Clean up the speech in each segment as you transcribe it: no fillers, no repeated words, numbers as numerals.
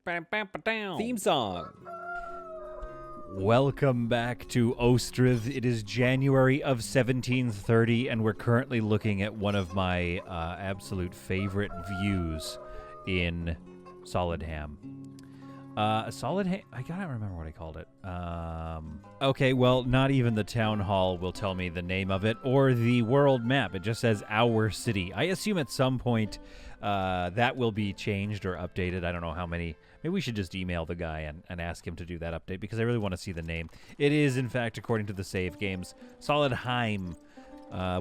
Theme song. Welcome back to Ostriv. It is January of 1730, and we're currently looking at one of my absolute favorite views in Solidham. Solidham, I gotta remember what I called it. Okay, well, not even the town hall will tell me the name of it or the world map. It just says our city. I assume at some point that will be changed or updated. I don't know how many. Maybe we should just email the guy and ask him to do that update because I really want to see the name. It is, in fact, according to the save games, Solidheim,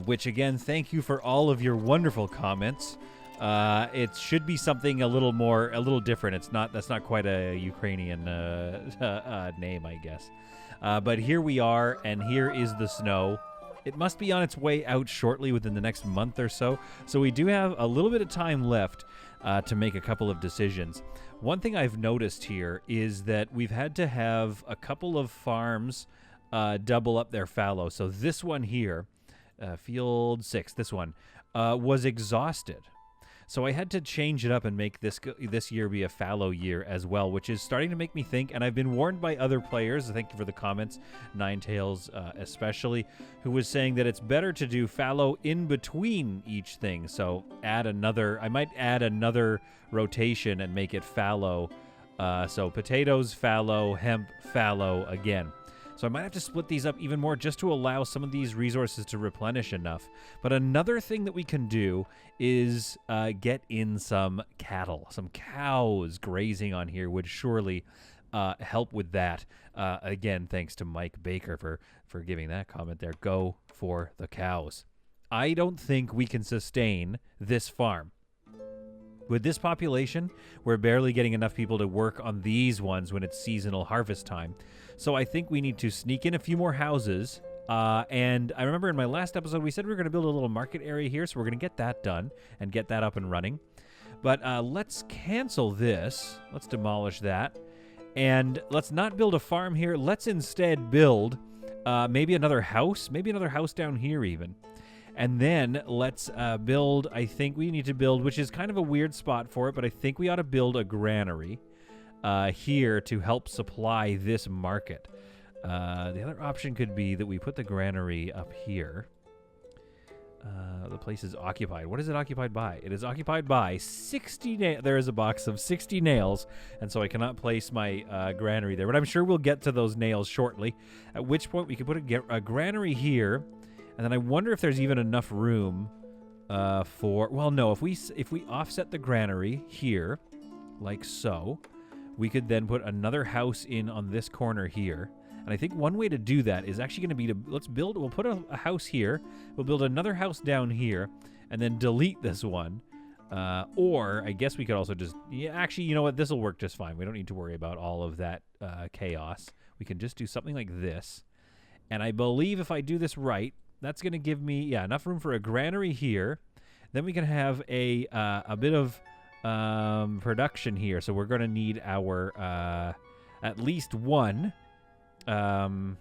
which, again, thank you for all of your wonderful comments. It should be something a little different. That's not quite a Ukrainian name, I guess. But here we are, and here is the snow. It must be on its way out shortly within the next month or so. So we do have a little bit of time left to make a couple of decisions. One thing I've noticed here is that we've had to have a couple of farms double up their fallow. So this one here, Field 6, this one, was exhausted. So I had to change it up and make this year be a fallow year as well, which is starting to make me think, and I've been warned by other players, thank you for the comments, Ninetails especially, who was saying that it's better to do fallow in between each thing. So I might add another rotation and make it fallow. So potatoes, fallow, hemp, fallow again. So I might have to split these up even more just to allow some of these resources to replenish enough. But another thing that we can do is get in some cattle. Some cows grazing on here would surely help with that. Again, thanks to Mike Baker for giving that comment there. Go for the cows. I don't think we can sustain this farm. With this population, we're barely getting enough people to work on these ones when it's seasonal harvest time. So I think we need to sneak in a few more houses. And I remember in my last episode, we said we were going to build a little market area here. So we're going to get that done and get that up and running. But let's cancel this. Let's demolish that. And let's not build a farm here. Let's instead build maybe another house down here even. And then let's build, I think we need to build, which is kind of a weird spot for it, but I think we ought to build a granary here to help supply this market. The other option could be that we put the granary up here. The place is occupied. What is it occupied by? It is occupied by 60 nails. There is a box of 60 nails, and so I cannot place my granary there. But I'm sure we'll get to those nails shortly, at which point we could put a granary here. And then I wonder if there's even enough room for... Well, no, if we offset the granary here, like so, we could then put another house in on this corner here. And I think one way to do that is actually going to be we'll put a house here, we'll build another house down here, and then delete this one. Or I guess we could also just... Yeah, actually, you know what? This will work just fine. We don't need to worry about all of that chaos. We can just do something like this. And I believe if I do this right, that's going to give me, enough room for a granary here. Then we can have a bit of production here. So we're going to need our at least one production.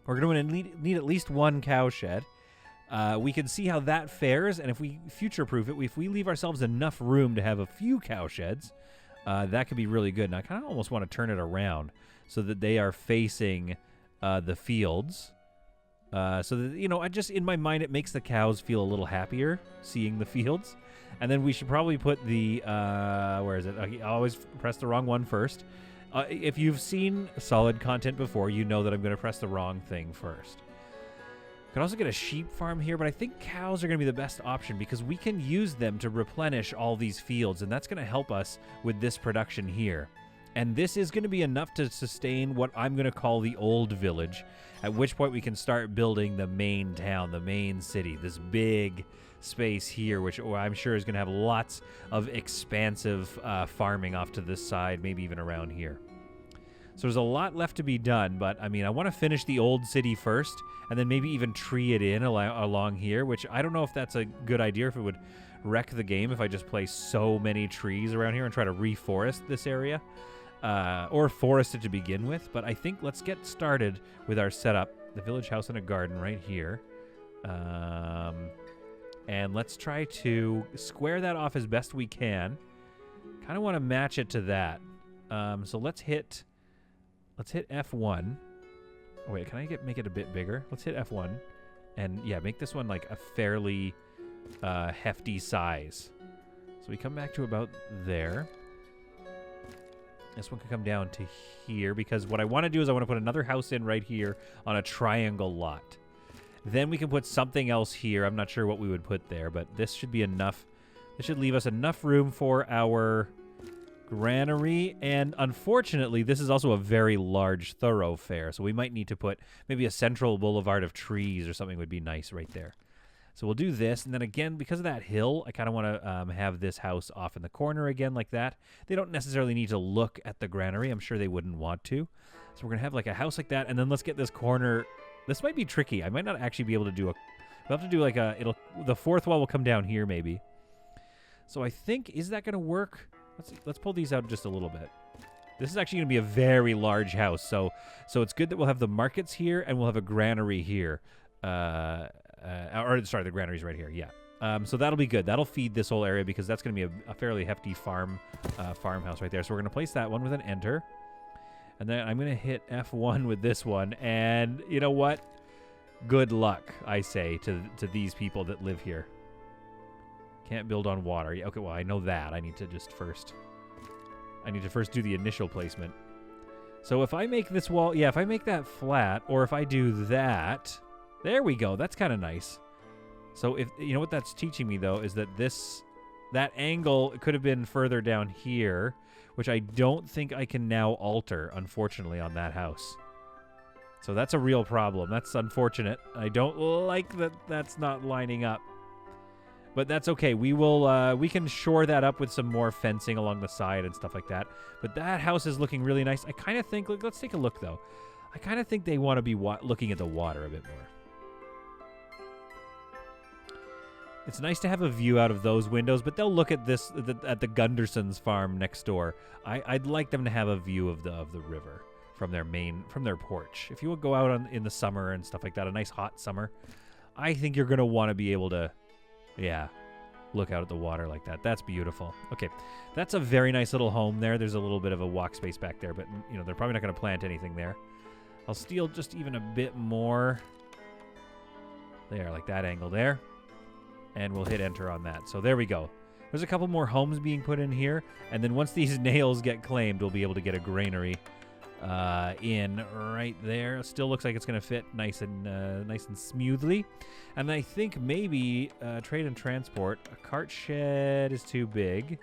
We're going to need at least one cow shed. We can see how that fares, and if we future-proof it, if we leave ourselves enough room to have a few cow sheds, that could be really good. And I kind of almost want to turn it around so that they are facing... the fields, so that, I just, in my mind, it makes the cows feel a little happier seeing the fields. And then we should probably put the, where is it? I always press the wrong one first. If you've seen solid content before, you know that I'm going to press the wrong thing first. Could also get a sheep farm here, but I think cows are going to be the best option because we can use them to replenish all these fields, and that's going to help us with this production here. And this is going to be enough to sustain what I'm going to call the old village, at which point we can start building the main town, the main city, this big space here, which I'm sure is going to have lots of expansive farming off to this side, maybe even around here. So there's a lot left to be done, but I mean, I want to finish the old city first, and then maybe even tree it in along here, which I don't know if that's a good idea, if it would wreck the game if I just place so many trees around here and try to reforest this area. Or forest it to begin with, but I think let's get started with our setup. The village house and a garden right here. And let's try to square that off as best we can. kind of want to match it to that. So let's hit F1. Oh, wait, can I make it a bit bigger? Let's hit F1. And, yeah, make this one, like, a fairly hefty size. So we come back to about there. This one can come down to here, because what I want to do is I want to put another house in right here on a triangle lot. Then we can put something else here. I'm not sure what we would put there, but this should be enough. This should leave us enough room for our granary, and unfortunately, this is also a very large thoroughfare, so we might need to put maybe a central boulevard of trees or something would be nice right there. So we'll do this, and then again, because of that hill, I kind of want to have this house off in the corner again like that. They don't necessarily need to look at the granary. I'm sure they wouldn't want to. So we're going to have like a house like that, and then let's get this corner. This might be tricky. I might not actually be able to do a... We'll have to do like a... The fourth wall will come down here maybe. So I think, is that going to work? Let's pull these out just a little bit. This is actually going to be a very large house, so it's good that we'll have the markets here and we'll have a granary here. Sorry, the granary's right here. Yeah. So that'll be good. That'll feed this whole area because that's going to be a fairly hefty farmhouse right there. So we're going to place that one with an enter, and then I'm going to hit F1 with this one. And you know what? Good luck, I say to these people that live here. Can't build on water. Yeah, okay, well, I know that. I need to first do the initial placement. So if I make this wall, yeah, if I make that flat, or if I do that, there we go. That's kind of nice. So if, you know what that's teaching me, though, is that that angle could have been further down here, which I don't think I can now alter, unfortunately, on that house. So that's a real problem. That's unfortunate. I don't like that that's not lining up. But that's okay. We will. We can shore that up with some more fencing along the side and stuff like that. But that house is looking really nice. I kind of think. Let's take a look though. I kind of think they want to be looking at the water a bit more. It's nice to have a view out of those windows, but they'll look at this at the Gunderson's farm next door. I'd like them to have a view of the river from their porch. If you would go out in the summer and stuff like that, a nice hot summer, I think you're gonna want to be able to. Yeah, look out at the water like that. That's beautiful. Okay, that's a very nice little home there. There's a little bit of a walk space back there, but, you know, they're probably not going to plant anything there. I'll steal just even a bit more there, like that angle there, and we'll hit enter on that. So there we go. There's a couple more homes being put in here, and then once these nails get claimed, we'll be able to get a granary in right there. Still looks like it's going to fit nice and smoothly. And I think maybe trade and transport. A cart shed is too big,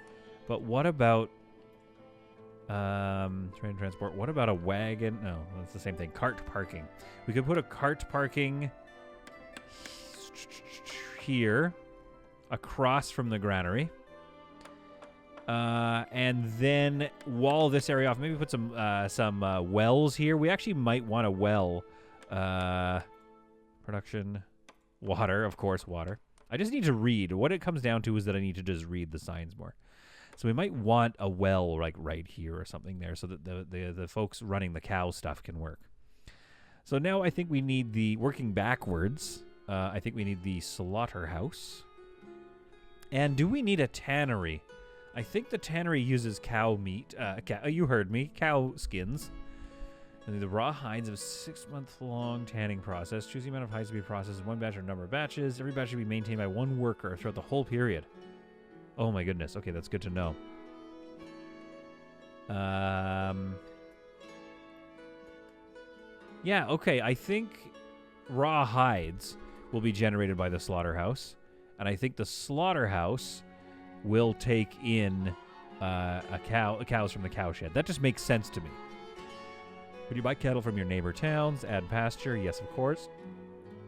but what about trade and transport? What about a wagon? No, that's the same thing. Cart parking. We could put a cart parking here across from the granary. And then wall this area off. Maybe put some wells here. We actually might want a well. Production. Water, of course, water. I just need to read. What it comes down to is that I need to just read the signs more. So we might want a well like right here or something there so that the folks running the cow stuff can work. So now I think we need the, working backwards, I think we need the slaughterhouse. And do we need a tannery? I think the tannery uses cow meat. You heard me. Cow skins. And the raw hides of a 6-month-long tanning process. Choose the amount of hides to be processed in one batch or number of batches. Every batch should be maintained by one worker throughout the whole period. Oh my goodness. Okay, that's good to know. Yeah, okay. I think raw hides will be generated by the slaughterhouse. And I think the slaughterhouse will take in cows from the cowshed. That just makes sense to me. Would you buy cattle from your neighbor towns? Add pasture? Yes, of course.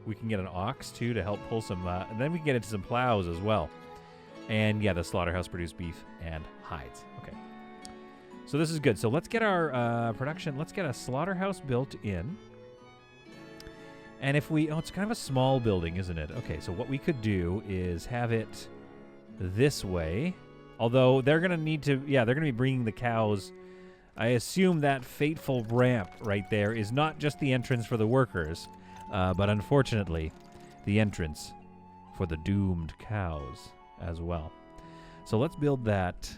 We can get an ox, too, to help pull some... and then we can get into some plows as well. And, yeah, the slaughterhouse produce beef and hides. Okay. So this is good. So let's get our production... Let's get a slaughterhouse built in. And if we... Oh, it's kind of a small building, isn't it? Okay, so what we could do is have it this way. Although they're going to need to... Yeah, they're going to be bringing the cows... I assume that fateful ramp right there is not just the entrance for the workers, but unfortunately, the entrance for the doomed cows as well. So let's build that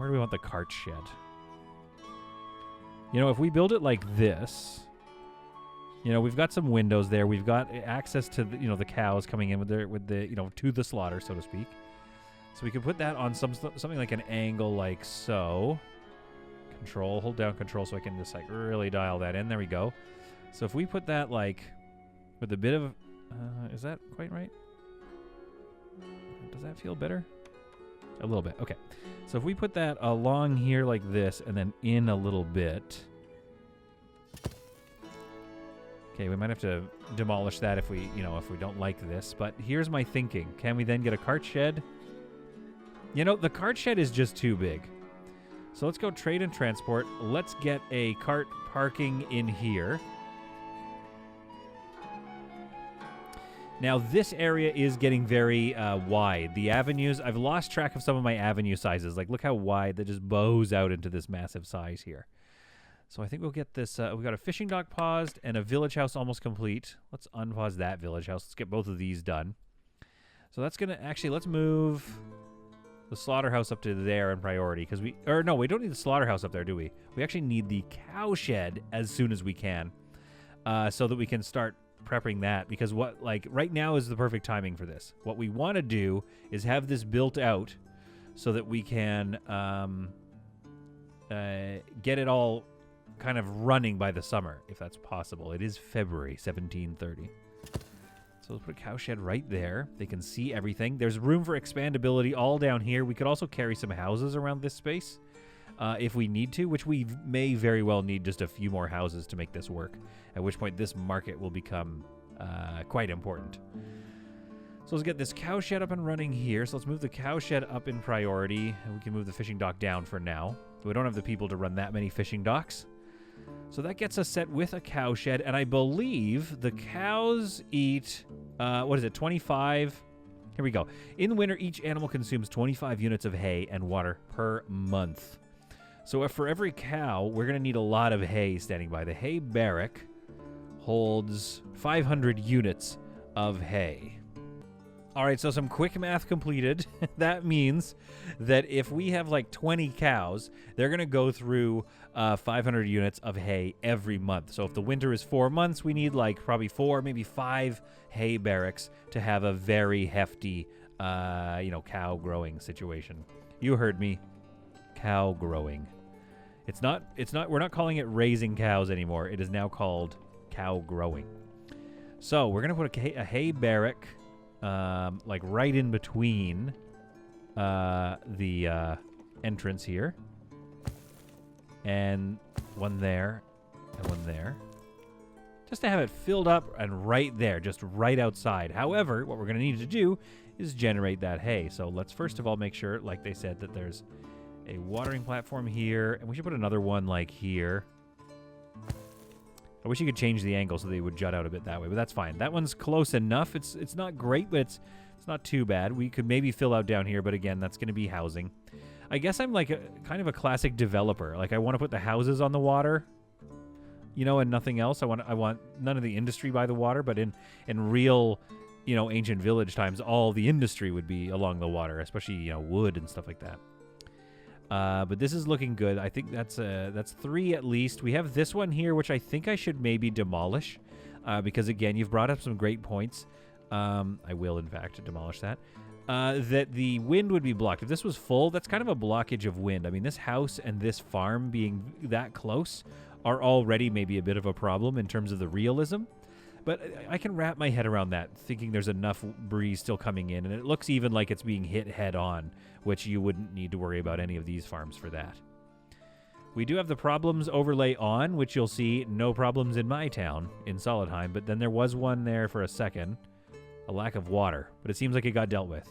Where do we want the cart shed? You know, if we build it like this, you know, we've got some windows there. We've got access to, the, the cows coming in with the, to the slaughter, so to speak. So we can put that on something like an angle like so. Control, hold down control so I can just like really dial that in. There we go. So if we put that like with a bit of, is that quite right? Does that feel better? A little bit. Okay. So if we put that along here like this and then in a little bit. Okay, we might have to demolish that if we, if we don't like this. But here's my thinking. Can we then get a cart shed? The cart shed is just too big. So let's go trade and transport. Let's get a cart parking in here. Now, this area is getting very wide. The avenues, I've lost track of some of my avenue sizes. Like, look how wide that just bows out into this massive size here. So I think we'll get this. We've got a fishing dock paused and a village house almost complete. Let's unpause that village house. Let's get both of these done. So that's going to actually, let's move the slaughterhouse up to there in priority because we don't need the slaughterhouse up there, do we? We actually need the cow shed as soon as we can so that we can start prepping that, because right now is the perfect timing for this. What we want to do is have this built out so that we can get it all kind of running by the summer, if that's possible. It is February 1730. So let's put a cow shed right there. They can see everything. There's room for expandability all down here. We could also carry some houses around this space if we need to, which we may very well need just a few more houses to make this work, at which point this market will become quite important. So let's get this cow shed up and running here. So let's move the cow shed up in priority, and we can move the fishing dock down for now. We don't have the people to run that many fishing docks. So that gets us set with a cow shed, and I believe the cows eat, 25? Here we go. In the winter, each animal consumes 25 units of hay and water per month. So if for every cow, we're going to need a lot of hay standing by. The hay barrack holds 500 units of hay. All right, so some quick math completed. That means that if we have like 20 cows, they're going to go through 500 units of hay every month. So if the winter is 4 months, we need like probably 4, maybe 5 hay barracks to have a very hefty, cow growing situation. You heard me. Cow growing. We're not calling it raising cows anymore. It is now called cow growing. So we're going to put a hay barrack like right in between the entrance here, and one there and one there, just to have it filled up and right there, just right outside. However, what we're going to need to do is generate that hay. So let's first of all make sure, like they said, that there's a watering platform here, and we should put another one like here. I wish you could change the angle so they would jut out a bit that way, but that's fine. That one's close enough. It's not great, but it's not too bad. We could maybe fill out down here, but again, that's going to be housing. I guess I'm like kind of a classic developer. Like, I want to put the houses on the water, and nothing else. I want none of the industry by the water, but in real, ancient village times, all the industry would be along the water, especially, wood and stuff like that. But this is looking good. I think that's 3 at least. We have this one here, which I think I should maybe demolish, because again, you've brought up some great points. I will, in fact, demolish that. That the wind would be blocked. If this was full, that's kind of a blockage of wind. I mean, this house and this farm being that close are already maybe a bit of a problem in terms of the realism. But I can wrap my head around that, thinking there's enough breeze still coming in, and it looks even like it's being hit head on, which you wouldn't need to worry about any of these farms for that. We do have the problems overlay on, which you'll see no problems in my town, in Solidheim, but then there was one there for a second, a lack of water, but it seems like it got dealt with.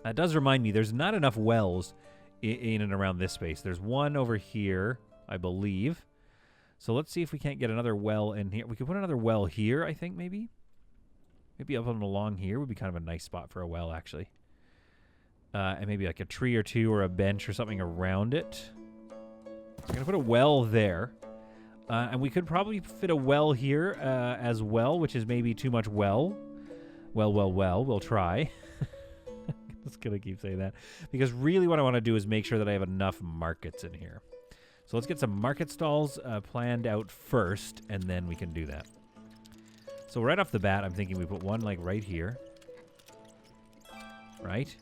That does remind me, there's not enough wells in and around this space. There's one over here, I believe. So let's see if we can't get another well in here. We could put another well here, I think, maybe. Maybe up and along here would be kind of a nice spot for a well, actually. And maybe like a tree or two or a bench or something around it. So I'm going to put a well there. And we could probably fit a well here as well, which is maybe too much well. Well, we'll try. just going to keep saying that. Because really what I want to do is make sure that I have enough markets in here. So let's get some market stalls planned out first, and then we can do that. So right off the bat, I'm thinking we put one like right here. Right?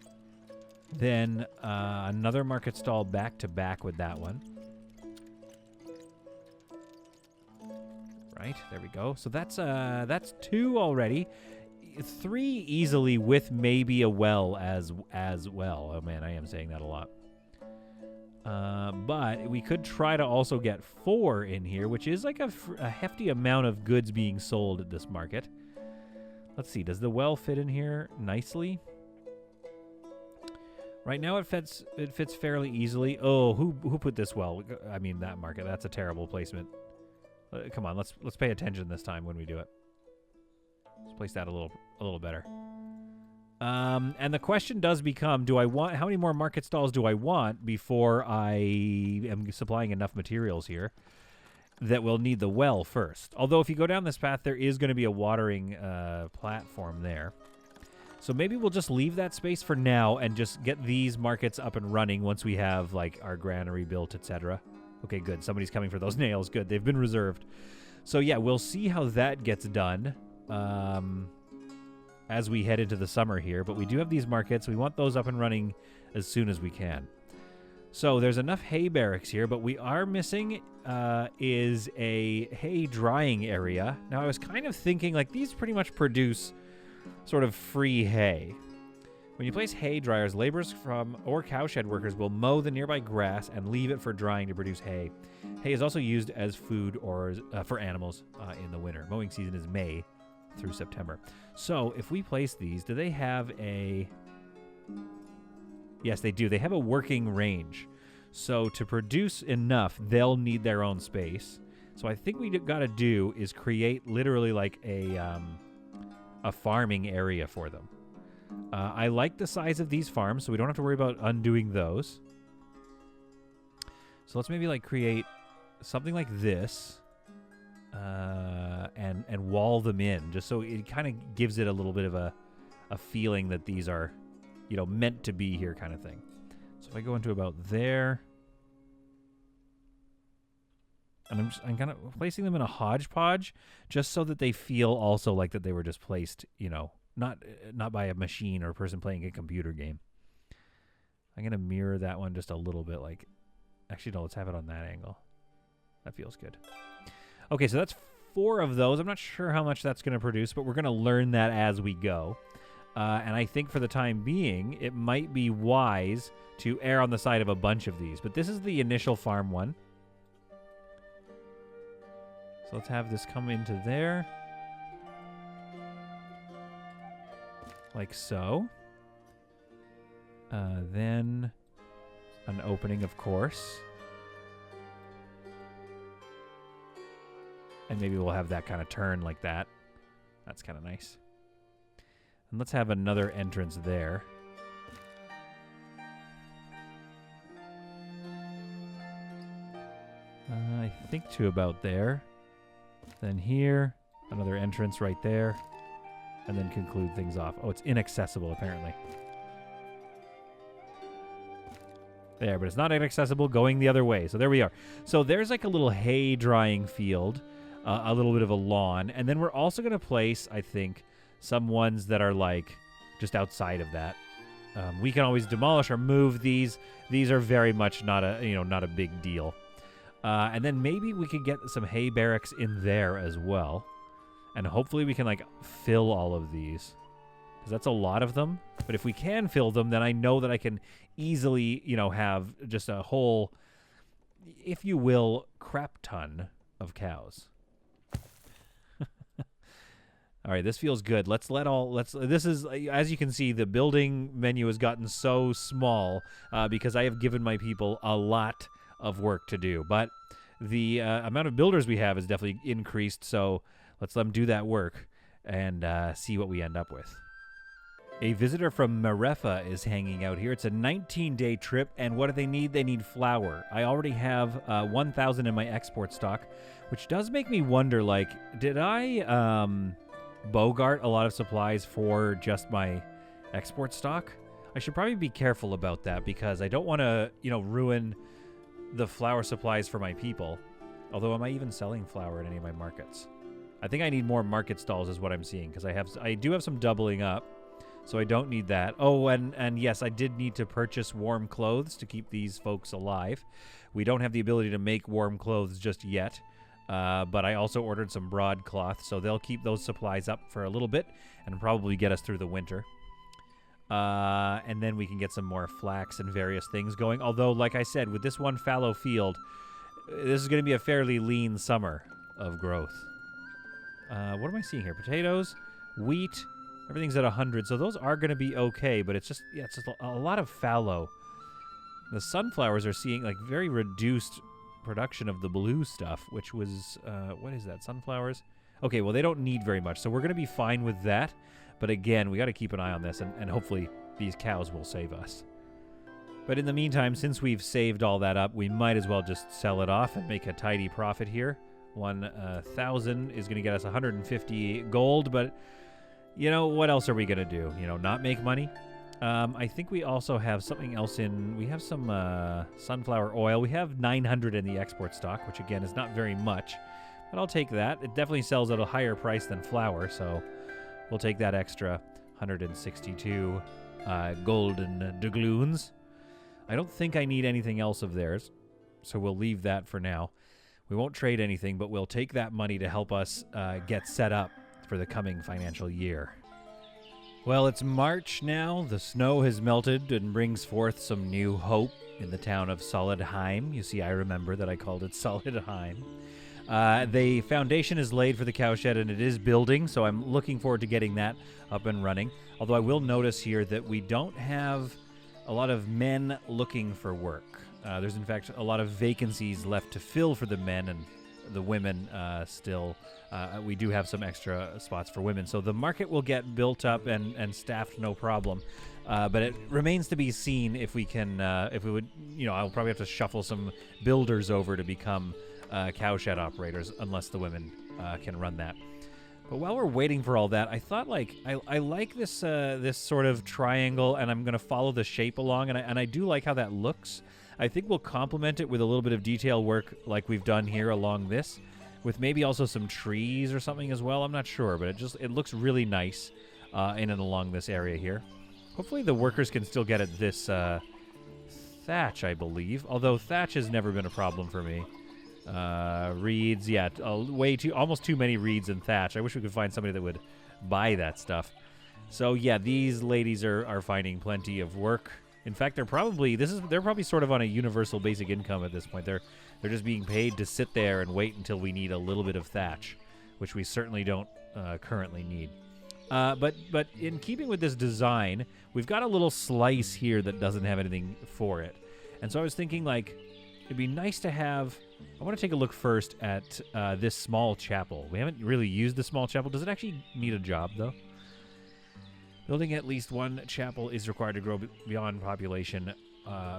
Then another market stall back to back with that one. Right, there we go. So that's 2 already. 3 easily with maybe a well as well. Oh man, I am saying that a lot. But we could try to also get 4 in here, which is like a hefty amount of goods being sold at this market. Let's see, does the well fit in here nicely? Right now it fits fairly easily. Oh, who put this well? I mean, that market. That's a terrible placement. Come on, let's pay attention this time when we do it. Let's place that a little better. And the question does become, how many more market stalls do I want before I am supplying enough materials here that will need the well first? Although if you go down this path, there is going to be a watering platform there. So maybe we'll just leave that space for now and just get these markets up and running once we have like our granary built, etc. Okay, good. Somebody's coming for those nails. Good. They've been reserved. So yeah, we'll see how that gets done as we head into the summer here. But we do have these markets. We want those up and running as soon as we can. So there's enough hay barracks here, but we are missing is a hay drying area. Now I was kind of thinking like these pretty much produce sort of free hay. When you place hay dryers, laborers or cowshed workers will mow the nearby grass and leave it for drying to produce hay. Hay is also used as food or for animals in the winter. Mowing season is May through September. So if we place these, do they have a... Yes, they do. They have a working range. So to produce enough, they'll need their own space. So I think we got to do is create literally like a farming area for them. I like the size of these farms, so we don't have to worry about undoing those. So let's maybe like create something like this and wall them in, just so it kind of gives it a little bit of a feeling that these are, you know, meant to be here kind of thing. So if I go into about there, and I'm kind of placing them in a hodgepodge just so that they feel also like that they were just placed, you know, not by a machine or a person playing a computer game. I'm going to mirror that one just a little bit like... Actually, no, let's have it on that angle. That feels good. Okay, so that's 4 of those. I'm not sure how much that's going to produce, but we're going to learn that as we go. And I think for the time being, it might be wise to err on the side of a bunch of these. But this is the initial farm one. So let's have this come into there. Like so. Then an opening, of course. And maybe we'll have that kind of turn like that. That's kind of nice. And let's have another entrance there. I think to about there. Then here, another entrance right there. And then conclude things off. Oh, it's inaccessible, apparently. There, but it's not inaccessible going the other way. So there we are. So there's like a little hay drying field, a little bit of a lawn. And then we're also going to place, I think, some ones that are like just outside of that. We can always demolish or move these. These are very much not a big deal. And then maybe we could get some hay barracks in there as well. And hopefully we can, like, fill all of these. Because that's a lot of them. But if we can fill them, then I know that I can easily, you know, have just a whole, if you will, crap ton of cows. All right, this feels good. This is, as you can see, the building menu has gotten so small because I have given my people a lot of work to do. But the amount of builders we have is definitely increased, so let's let them do that work and see what we end up with. A visitor from Marefa is hanging out here. It's a 19-day trip, and what do they need? They need flour. I already have 1,000 in my export stock, which does make me wonder, like, did I bogart a lot of supplies for just my export stock? I should probably be careful about that because I don't want to, ruin the flower supplies for my people. Although, am I even selling flour in any of my markets? I think I need more market stalls is what I'm seeing because I do have some doubling up, so I don't need that. Oh, and yes, I did need to purchase warm clothes to keep these folks alive. We don't have the ability to make warm clothes just yet, but I also ordered some broadcloth, so they'll keep those supplies up for a little bit and probably get us through the winter. And then we can get some more flax and various things going. Although, like I said, with this one fallow field, this is going to be a fairly lean summer of growth. What am I seeing here? Potatoes, wheat, everything's at 100. So those are going to be okay, but it's just a lot of fallow. The sunflowers are seeing like very reduced production of the blue stuff, which was, what is that, sunflowers? Okay, well, they don't need very much, so we're going to be fine with that. But again, we got to keep an eye on this, and hopefully these cows will save us. But in the meantime, since we've saved all that up, we might as well just sell it off and make a tidy profit here. 1,000 is going to get us 150 gold, but, what else are we going to do? Not make money? I think we also have something else in. We have some sunflower oil. We have 900 in the export stock, which, again, is not very much. But I'll take that. It definitely sells at a higher price than flour, so we'll take that extra 162 golden doubloons. I don't think I need anything else of theirs, so we'll leave that for now. We won't trade anything, but we'll take that money to help us get set up for the coming financial year. Well, it's March now. The snow has melted and brings forth some new hope in the town of Solidheim. You see, I remember that I called it Solidheim. The foundation is laid for the cowshed, and it is building, so I'm looking forward to getting that up and running. Although I will notice here that we don't have a lot of men looking for work. There's, in fact, a lot of vacancies left to fill for the men, and the women still. We do have some extra spots for women. So the market will get built up and staffed no problem. But it remains to be seen if we can, if we would, I'll probably have to shuffle some builders over to become cowshed operators, unless the women can run that. But while we're waiting for all that, I thought, I like this this sort of triangle, and I'm going to follow the shape along, and I do like how that looks. I think we'll complement it with a little bit of detail work like we've done here along this, with maybe also some trees or something as well. I'm not sure, but it looks really nice in and along this area here. Hopefully the workers can still get at this thatch, I believe, although thatch has never been a problem for me. Reeds, yeah, almost too many reeds and thatch. I wish we could find somebody that would buy that stuff. So yeah, these ladies are finding plenty of work. In fact, they're probably sort of on a universal basic income at this point. They're just being paid to sit there and wait until we need a little bit of thatch, which we certainly don't currently need. But in keeping with this design, we've got a little slice here that doesn't have anything for it. And so I was thinking, it'd be nice to have. I want to take a look first at this small chapel. We haven't really used the small chapel. Does it actually need a job, though? Building at least one chapel is required to grow beyond population,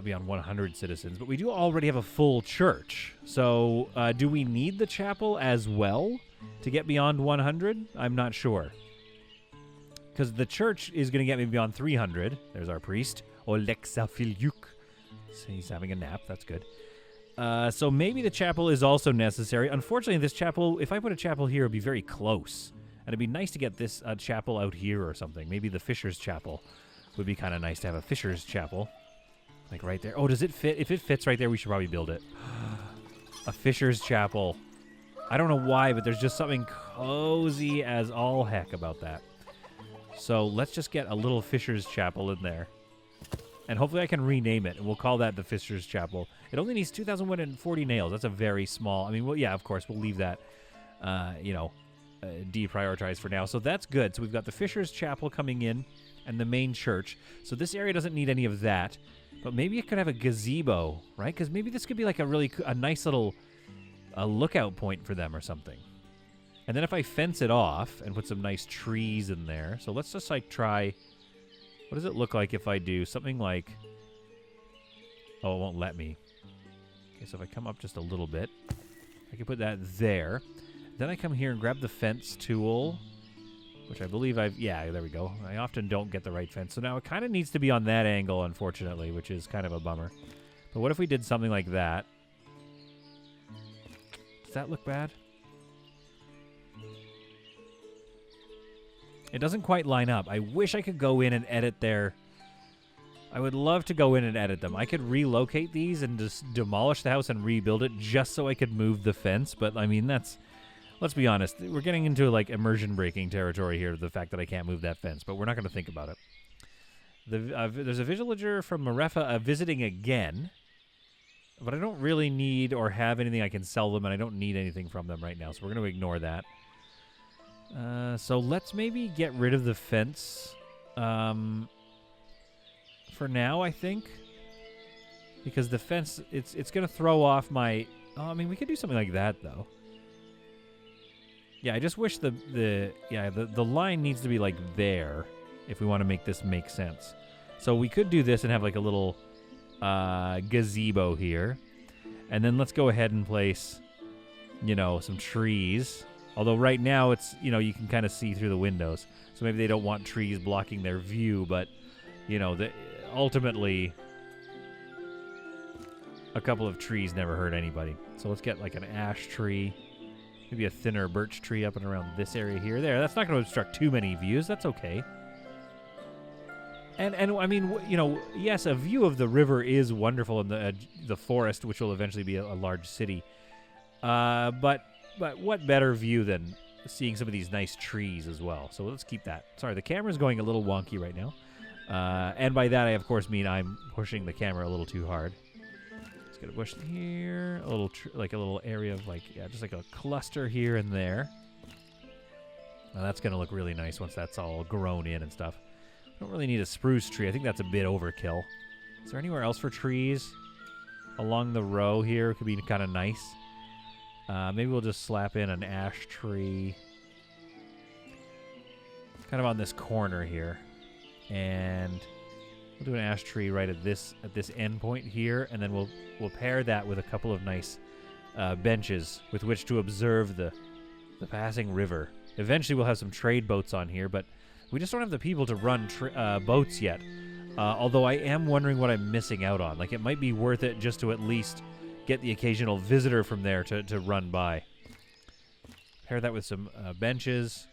beyond 100 citizens. But we do already have a full church. So do we need the chapel as well to get beyond 100? I'm not sure. Because the church is going to get me beyond 300. There's our priest, Olexa Filyuk. So he's having a nap. That's good. So maybe the chapel is also necessary. Unfortunately, this chapel, if I put a chapel here, it would be very close. And it'd be nice to get this chapel out here or something. Maybe the Fisher's Chapel would be kind of nice to have a Fisher's Chapel. Right there. Oh, does it fit? If it fits right there, we should probably build it. A Fisher's Chapel. I don't know why, but there's just something cozy as all heck about that. So let's just get a little Fisher's Chapel in there. And hopefully I can rename it, and we'll call that the Fisher's Chapel. It only needs 2,140 nails. That's a very small. I mean, well, yeah, of course, we'll leave that, deprioritized for now. So that's good. So we've got the Fisher's Chapel coming in and the main church. So this area doesn't need any of that. But maybe it could have a gazebo, right? Because maybe this could be a nice little lookout point for them or something. And then if I fence it off and put some nice trees in there. So let's just try. What does it look like if I do something like... Oh, it won't let me. Okay, so if I come up just a little bit, I can put that there. Then I come here and grab the fence tool. which I believe yeah, there we go. I often don't get the right fence. So now it kind of needs to be on that angle, unfortunately, which is kind of a bummer. But what if we did something like that? Does that look bad? It doesn't quite line up. I wish I could go in and edit their... I would love to go in and edit them. I could relocate these and just demolish the house and rebuild it just so I could move the fence. But, I mean, that's... Let's be honest. We're getting into, like, immersion-breaking territory here, the fact that I can't move that fence. But we're not going to think about it. There's a villager from Marefa visiting again. But I don't really need or have anything I can sell them, and I don't need anything from them right now. So we're going to ignore that. So let's maybe get rid of the fence for now, I think. Because the fence, it's going to throw off my... Oh, I mean, we could do something like that, though. Yeah, I just wish the line needs to be, like, there if we want to make this make sense. So we could do this and have, like, a little gazebo here. And then let's go ahead and place, you know, some trees. Although right now it's, you know, you can kind of see through the windows. So maybe they don't want trees blocking their view, but, you know, ultimately a couple of trees never hurt anybody. So let's get like an ash tree, maybe a thinner birch tree up and around this area here. There, that's not going to obstruct too many views. That's okay. And I mean, you know, yes, a view of the river is wonderful in the forest, which will eventually be a large city. But what better view than seeing some of these nice trees as well? So let's keep that. Sorry, the camera's going a little wonky right now. And by that, I, of course, mean I'm pushing the camera a little too hard. Let's get a bush here. A little, like a little area of, like, yeah, just like a cluster here and there. Now, that's going to look really nice once that's all grown in and stuff. Don't really need a spruce tree. I think that's a bit overkill. Is there anywhere else for trees? Along the row here could be kind of nice. Maybe we'll just slap in an ash tree. Kind of on this corner here. And we'll do an ash tree right at this end point here, and then we'll pair that with a couple of nice benches with which to observe the passing river. Eventually we'll have some trade boats on here, but we just don't have the people to run boats yet. Although I am wondering what I'm missing out on. Like, it might be worth it just to at least get the occasional visitor from there to run by. Pair that with some benches.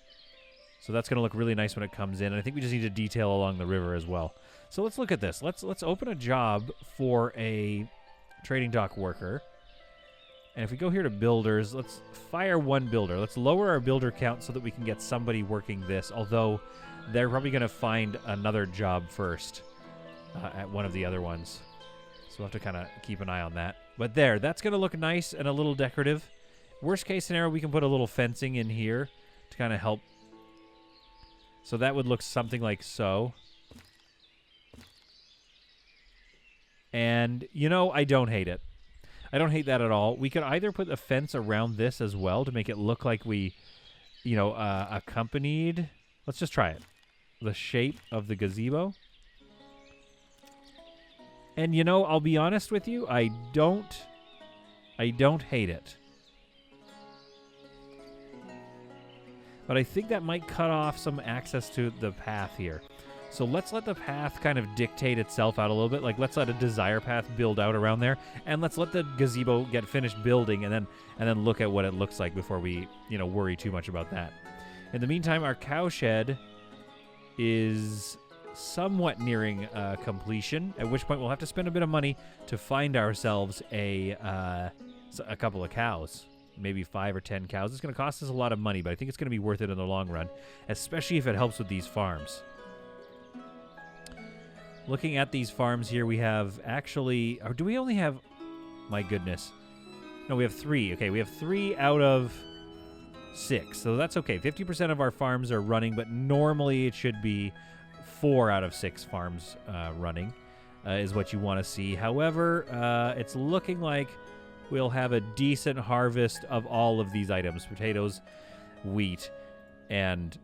So that's going to look really nice when it comes in. And I think we just need to detail along the river as well. So let's look at this. Let's open a job for a trading dock worker. And if we go here to builders, let's fire one builder. Let's lower our builder count so that we can get somebody working this. Although they're probably going to find another job first at one of the other ones. So we'll have to kind of keep an eye on that. But there, that's going to look nice and a little decorative. Worst case scenario, we can put a little fencing in here to kind of help. So that would look something like so. And, you know, I don't hate it. I don't hate that at all. We could either put a fence around this as well to make it look like we, you know, accompanied. Let's just try it. The shape of the gazebo. And, you know, I'll be honest with you, I don't hate it. But I think that might cut off some access to the path here. So let's let the path kind of dictate itself out a little bit. Like, let's let a desire path build out around there, and let's let the gazebo get finished building, and then look at what it looks like before we, you know, worry too much about that. In the meantime, our cowshed is somewhat nearing completion, at which point we'll have to spend a bit of money to find ourselves a couple of cows. Maybe 5 or 10 cows. It's going to cost us a lot of money, but I think it's going to be worth it in the long run, especially if it helps with these farms. Looking at these farms here, we have actually... Or do we only have... My goodness. No, we have 3. Okay, we have 3 out of 6. So that's okay. 50% of our farms are running, but normally it should be 4 out of 6 farms running is what you want to see. However, it's looking like we'll have a decent harvest of all of these items. Potatoes, wheat, and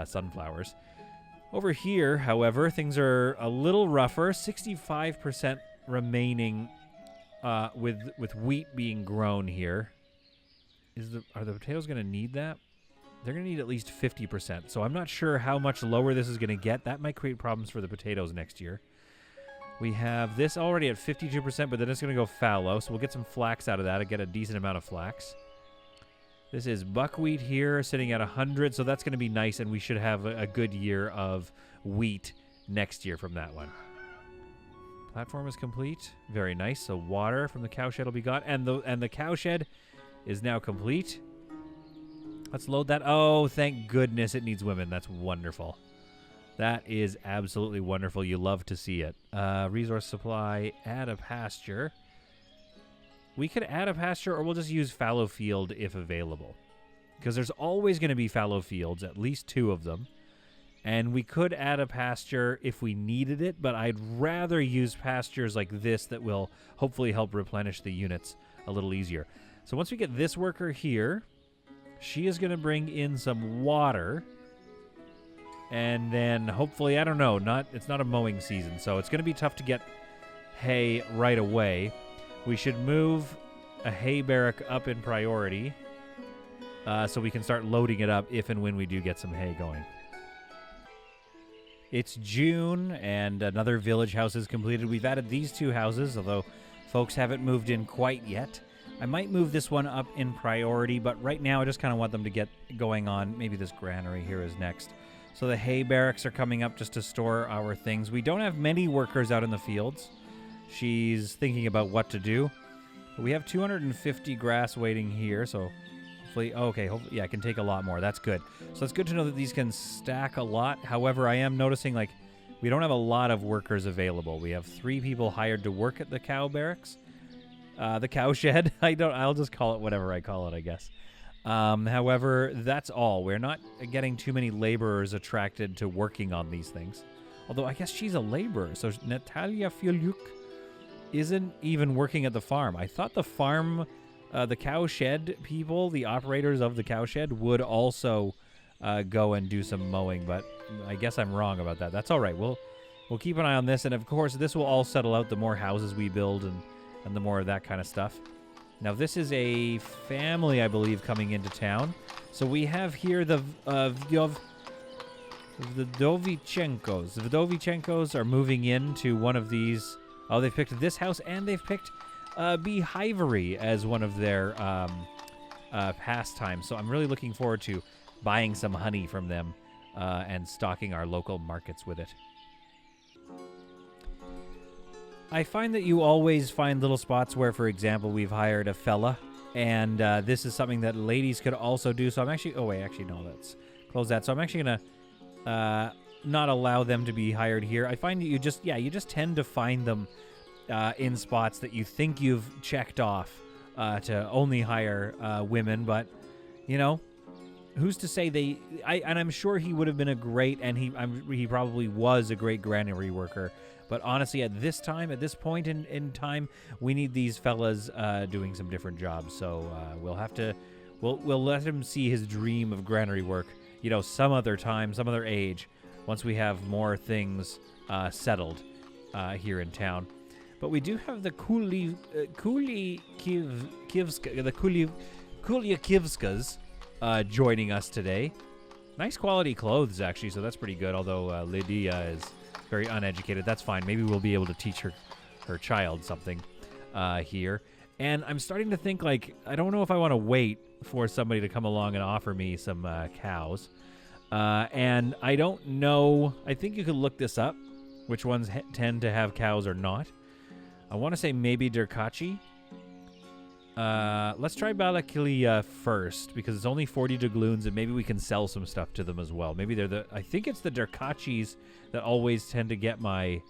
sunflowers. Over here, however, things are a little rougher. 65% remaining with wheat being grown here. Are the potatoes going to need that? they're going to need at least 50%. So I'm not sure how much lower this is going to get. That might create problems for the potatoes next year. We have this already at 52%, but then it's going to go fallow. So we'll get some flax out of that and get a decent amount of flax. This is buckwheat here, sitting at 100. So that's going to be nice, and we should have a good year of wheat next year from that one. Platform is complete. Very nice. So water from the cowshed will be gone. And the cowshed is now complete. Let's load that. Oh, thank goodness it needs women. That's wonderful. That is absolutely wonderful. You love to see it. Resource supply, add a pasture. We could add a pasture, or we'll just use fallow field if available. Because there's always going to be fallow fields, at least 2 of them. And we could add a pasture if we needed it, but I'd rather use pastures like this that will hopefully help replenish the units a little easier. So once we get this worker here, she is going to bring in some water. And then hopefully, I don't know, it's not a mowing season, so it's going to be tough to get hay right away. We should move a hay barrack up in priority so we can start loading it up if and when we do get some hay going. It's June, and another village house is completed. We've added these 2 houses, although folks haven't moved in quite yet. I might move this one up in priority, but right now I just kind of want them to get going on. Maybe this granary here is next. So the hay barracks are coming up just to store our things. We don't have many workers out in the fields. She's thinking about what to do. We have 250 grass waiting here, so hopefully, yeah, I can take a lot more. That's good. So it's good to know that these can stack a lot. However, I am noticing, like, we don't have a lot of workers available. We have 3 people hired to work at the cow barracks. The cow shed. I'll just call it whatever I call it, I guess. However, that's all. We're not getting too many laborers attracted to working on these things. Although I guess she's a laborer, so Natalia Filyuk isn't even working at the farm. I thought the farm, the cow shed people, the operators of the cow shed, would also go and do some mowing, but I guess I'm wrong about that. That's all right. We'll keep an eye on this, and of course, this will all settle out the more houses we build and the more of that kind of stuff. Now, this is a family, I believe, coming into town. So we have here the Vdovichenkos. The Vdovichenkos are moving into one of these. Oh, they've picked this house, and they've picked beehivery as one of their pastimes. So I'm really looking forward to buying some honey from them and stocking our local markets with it. I find that you always find little spots where, for example, we've hired a fella, and this is something that ladies could also do. So I'm actually, no, let's close that. So I'm actually going to not allow them to be hired here. I find that you just tend to find them in spots that you think you've checked off to only hire women, but, you know, who's to say and I'm sure he would have been a great, and he probably was a great granary worker. But honestly, at this point in time, we need these fellas doing some different jobs. So we'll let him see his dream of granary work, you know, some other time, some other age, once we have more things settled here in town. But we do have the Kuliakivskas joining us today. Nice quality clothes, actually, so that's pretty good, although Lydia is very uneducated. That's fine. Maybe we'll be able to teach her child something here. And I'm starting to think, like, I don't know if I want to wait for somebody to come along and offer me some cows. And I don't know. I think you could look this up, which ones tend to have cows or not. I want to say maybe Derkachi. Let's try Balakilia first, because it's only 40 doubloons, and maybe we can sell some stuff to them as well. Maybe I think it's the Derkachis that always tend to get my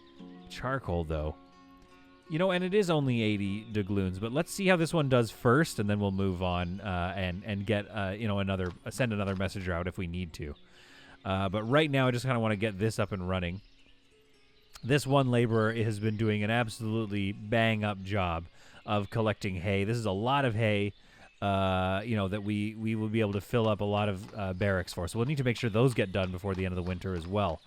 charcoal, though. You know, and it is only 80 doubloons, but let's see how this one does first, and then we'll move on and get, send another messenger out if we need to. But right now, I just kind of want to get this up and running. This one laborer has been doing an absolutely bang-up job of collecting hay. This is a lot of hay, that we will be able to fill up a lot of barracks for. So we'll need to make sure those get done before the end of the winter as well.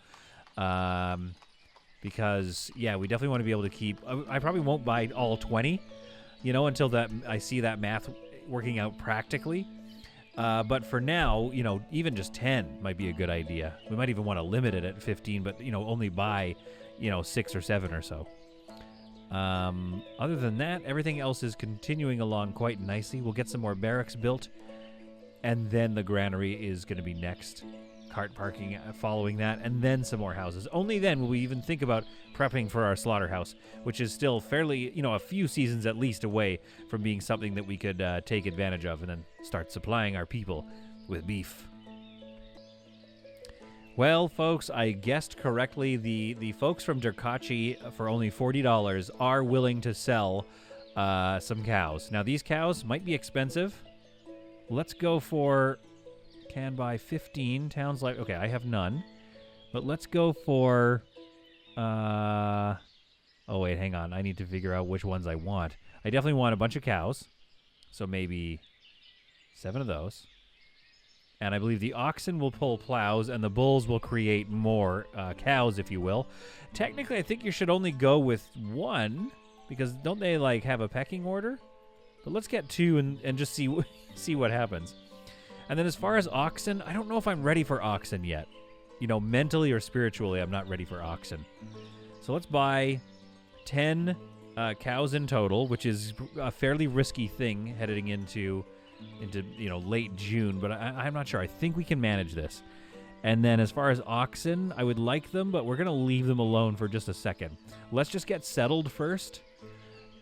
Because, yeah, we definitely want to be able to keep... I probably won't buy all 20, until I see that math working out practically. But for now, even just 10 might be a good idea. We might even want to limit it at 15, but, only buy, 6 or 7 or so. Other than that, everything else is continuing along quite nicely. We'll get some more barracks built, and then the granary is going to be next. Cart parking following that, and then some more houses. Only then will we even think about prepping for our slaughterhouse, which is still fairly, a few seasons at least away from being something that we could take advantage of and then start supplying our people with beef. Well, folks, I guessed correctly. The folks from Derkachi for only $40 are willing to sell some cows. Now, these cows might be expensive. Let's go for... Can buy 15. Towns like... Okay, I have none. But let's go for... Oh, wait, hang on. I need to figure out which ones I want. I definitely want a bunch of cows. So maybe 7 of those. And I believe the oxen will pull plows, and the bulls will create more cows, if you will. Technically, I think you should only go with 1, because don't they, have a pecking order? But let's get 2 and just see see what happens. And then as far as oxen, I don't know if I'm ready for oxen yet. Mentally or spiritually, I'm not ready for oxen. So let's buy 10 cows in total, which is a fairly risky thing heading into late June. But I'm not sure. I think we can manage this. And then as far as oxen, I would like them, but we're going to leave them alone for just a second. Let's just get settled first.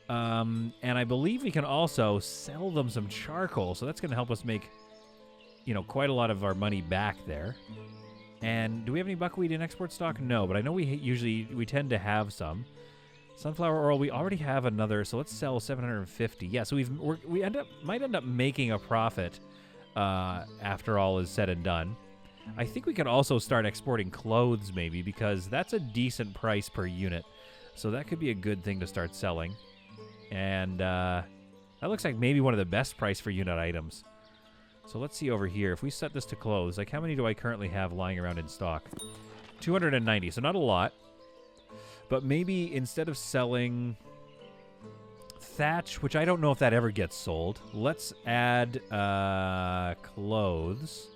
And I believe we can also sell them some charcoal. So that's going to help us make... quite a lot of our money back there. And do we have any buckwheat in export stock? No, but I know we tend to have some. Sunflower oil, we already have another, so let's sell 750. Yeah, so we might end up making a profit after all is said and done. I think we could also start exporting clothes maybe, because that's a decent price per unit. So that could be a good thing to start selling. And that looks like maybe one of the best price for unit items. So let's see over here. If we set this to clothes, how many do I currently have lying around in stock? 290, so not a lot. But maybe instead of selling thatch, which I don't know if that ever gets sold, let's add clothes.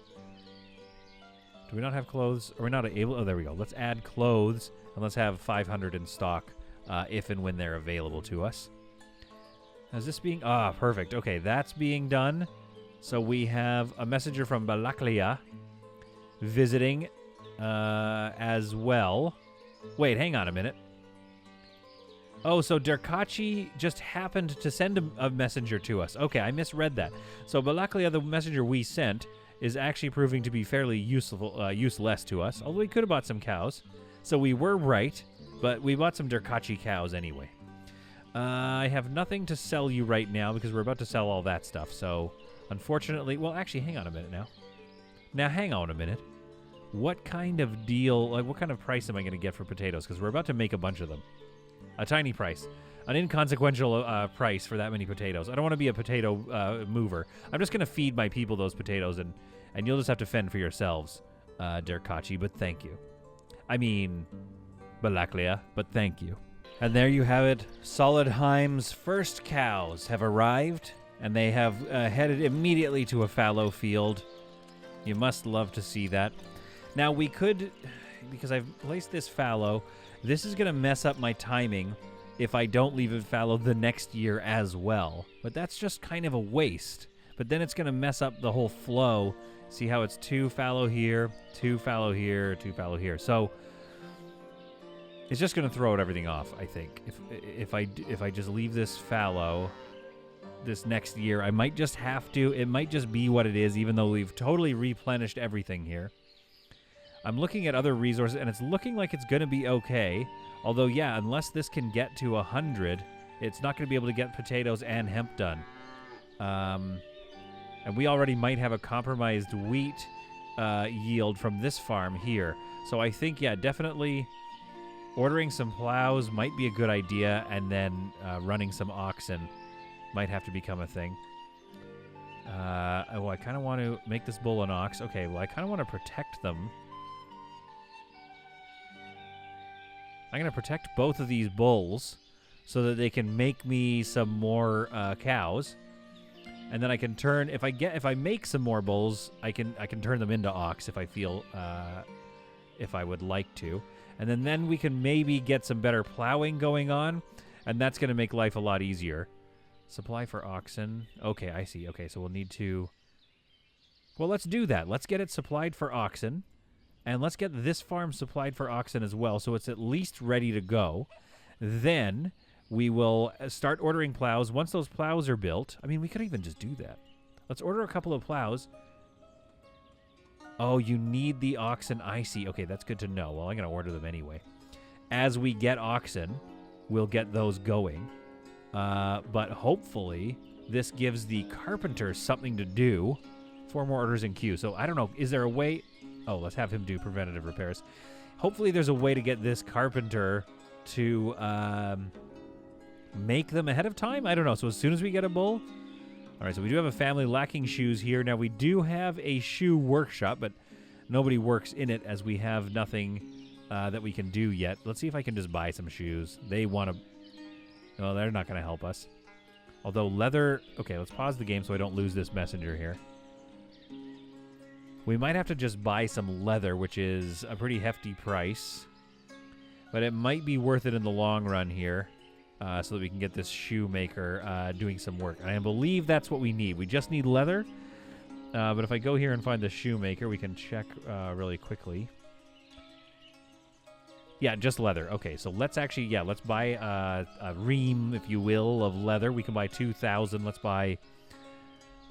Do we not have clothes? Are we not able? Oh, there we go. Let's add clothes, and let's have 500 in stock if and when they're available to us. Is this being... perfect. Okay, that's being done. So we have a messenger from Balaklia visiting as well. Wait, hang on a minute. Oh, so Derkachi just happened to send a messenger to us. Okay, I misread that. So Balaklia, the messenger we sent, is actually proving to be fairly useless to us, although we could have bought some cows. So we were right, but we bought some Derkachi cows anyway. I have nothing to sell you right now because we're about to sell all that stuff, so... Unfortunately, well, actually, hang on a minute now. Now, hang on a minute. What kind of deal, what kind of price am I going to get for potatoes? Because we're about to make a bunch of them. A tiny price. An inconsequential price for that many potatoes. I don't want to be a potato mover. I'm just going to feed my people those potatoes, and you'll just have to fend for yourselves, Derkachi, but thank you. I mean, Balaklia, but thank you. And there you have it. Solidheim's first cows have arrived. And they have headed immediately to a fallow field. You must love to see that. Now, we could, because I've placed this fallow, this is going to mess up my timing if I don't leave it fallow the next year as well. But that's just kind of a waste. But then it's going to mess up the whole flow. See how it's 2 fallow here, 2 fallow here, 2 fallow here. So it's just going to throw everything off, I think. If I just leave this fallow... this next year, I might just have to. It might just be what it is, even though we've totally replenished everything here. I'm looking at other resources, and it's looking like it's going to be okay. Although, yeah, unless this can get to 100, it's not going to be able to get potatoes and hemp done. And we already might have a compromised wheat yield from this farm here. So I think, yeah, definitely ordering some plows might be a good idea, and then running some oxen might have to become a thing. I kind of want to make this bull an ox. Okay, well, I kind of want to protect them. I'm going to protect both of these bulls so that they can make me some more cows. And then I can turn, if I make some more bulls, I can turn them into ox if I feel, if I would like to. And then we can maybe get some better plowing going on, and that's going to make life a lot easier. Supply for oxen. Okay, I see. Okay, so we'll need to... Well, let's do that. Let's get it supplied for oxen, and let's get this farm supplied for oxen as well, so it's at least ready to go. Then we will start ordering plows. Once those plows are built, I mean, we could even just do that. Let's order a couple of plows. Oh, you need the oxen. I see. Okay, that's good to know. Well, I'm going to order them anyway. As we get oxen, we'll get those going. But hopefully, this gives the carpenter something to do. 4 more orders in queue. So, I don't know. Is there a way... Oh, let's have him do preventative repairs. Hopefully, there's a way to get this carpenter to make them ahead of time. I don't know. So, as soon as we get a bull... All right, so we do have a family lacking shoes here. Now, we do have a shoe workshop, but nobody works in it as we have nothing that we can do yet. Let's see if I can just buy some shoes. They want to... No, they're not going to help us. Although leather... Okay, let's pause the game so I don't lose this messenger here. We might have to just buy some leather, which is a pretty hefty price. But it might be worth it in the long run here. So that we can get this shoemaker doing some work. And I believe that's what we need. We just need leather. But if I go here and find the shoemaker, we can check really quickly. Yeah, just leather. Okay, so let's actually, yeah, let's buy a ream, if you will, of leather. We can buy 2,000. Let's buy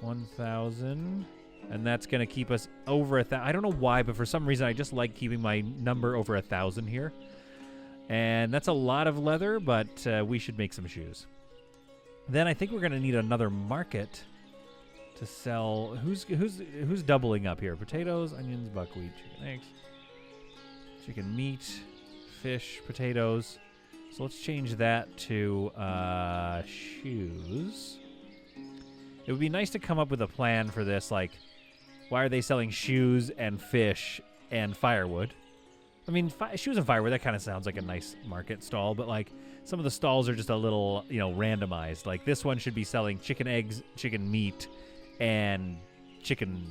1,000. And that's going to keep us over 1,000. I don't know why, but for some reason, I just like keeping my number over 1,000 here. And that's a lot of leather, but we should make some shoes. Then I think we're going to need another market to sell. Who's doubling up here? Potatoes, onions, buckwheat, chicken eggs, chicken meat, fish, potatoes. So let's change that to shoes. It would be nice to come up with a plan for this. Like, why are they selling shoes and fish and firewood? I mean, shoes and firewood, that kind of sounds like a nice market stall, but, like, some of the stalls are just a little, you know, randomized. Like, this one should be selling chicken eggs, chicken meat, and chicken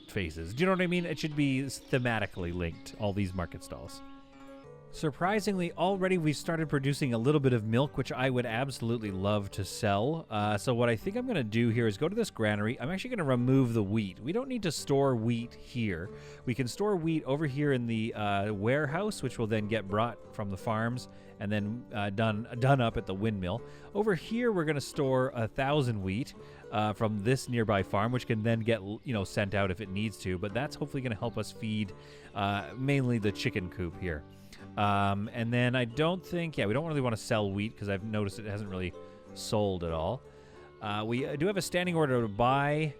faces. Do you know what I mean? It should be thematically linked, all these market stalls. Surprisingly, already we've started producing a little bit of milk, which I would absolutely love to sell. So what I think I'm going to do here is go to this granary. I'm actually going to remove the wheat. We don't need to store wheat here. We can store wheat over here in the warehouse, which will then get brought from the farms and then done up at the windmill. Over here, we're going to store 1,000 wheat from this nearby farm, which can then get, you know, sent out if it needs to. But that's hopefully going to help us feed mainly the chicken coop here. And then I don't think, we don't really want to sell wheat because I've noticed it hasn't really sold at all. We do have a standing order to buy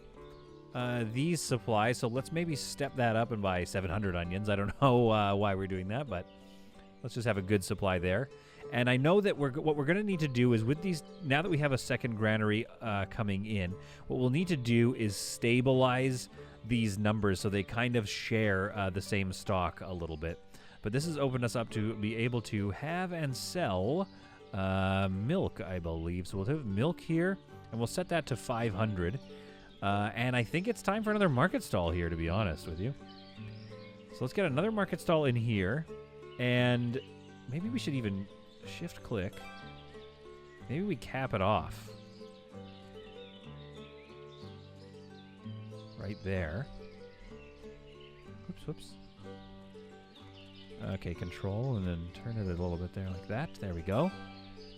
these supplies, so let's maybe step that up and buy 700 onions. I don't know why we're doing that, but let's just have a good supply there. And I know that what we're going to need to do is with these, now that we have a second granary coming in, what we'll need to do is stabilize these numbers so they kind of share the same stock a little bit. But this has opened us up to be able to have and sell milk, I believe. So we'll have milk here, and we'll set that to 500. And I think it's time for another market stall here, to be honest with you. So let's get another market stall in here. And maybe we should even shift-click. Maybe we cap it off. Right there. Whoops. Okay, control, and then turn it a little bit there like that. There we go.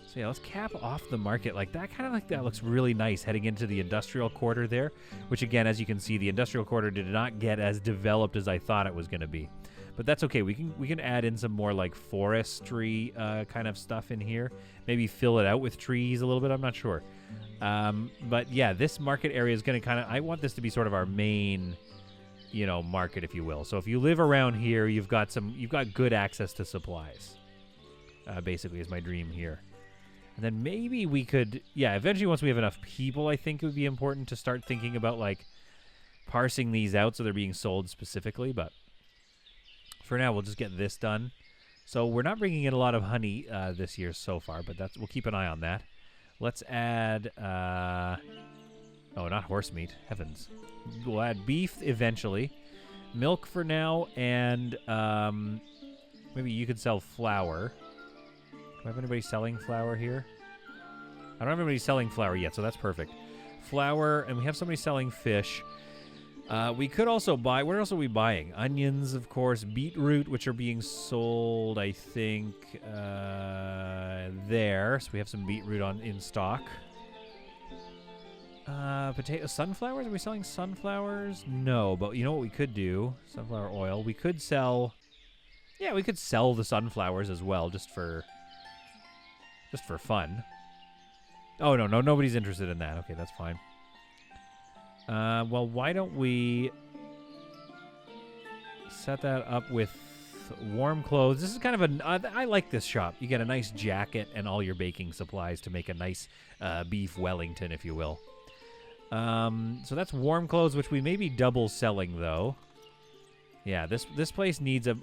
So yeah, let's cap off the market like that. Kind of like that looks really nice heading into the industrial quarter there, which again, as you can see, the industrial quarter did not get as developed as I thought it was going to be. But that's okay. We can add in some more like forestry kind of stuff in here. Maybe fill it out with trees a little bit. I'm not sure. But yeah, this market area is going to kind of, I want this to be sort of our main, you know, market, if you will. So if you live around here, you've got good access to supplies. Basically, is my dream here. And then maybe we could, eventually once we have enough people, I think it would be important to start thinking about like parsing these out so they're being sold specifically. But for now, we'll just get this done. So we're not bringing in a lot of honey this year so far, but we'll keep an eye on that. Let's add Oh, not horse meat. Heavens. We'll add beef eventually. Milk for now, and maybe you could sell flour. Do I have anybody selling flour here? I don't have anybody selling flour yet, so that's perfect. Flour, and we have somebody selling fish. We could also buy... What else are we buying? Onions, of course. Beetroot, which are being sold, I think, there. So we have some beetroot in stock. Sunflowers? Are we selling sunflowers? No, but you know what we could do? Sunflower oil. We could sell... Yeah, we could sell the sunflowers as well, just for fun. Oh, no, nobody's interested in that. Okay, that's fine. Well, why don't we set that up with warm clothes? This is kind of I like this shop. You get a nice jacket and all your baking supplies to make a nice beef Wellington, if you will. So that's warm clothes, which we may be double selling, though. Yeah, this place needs a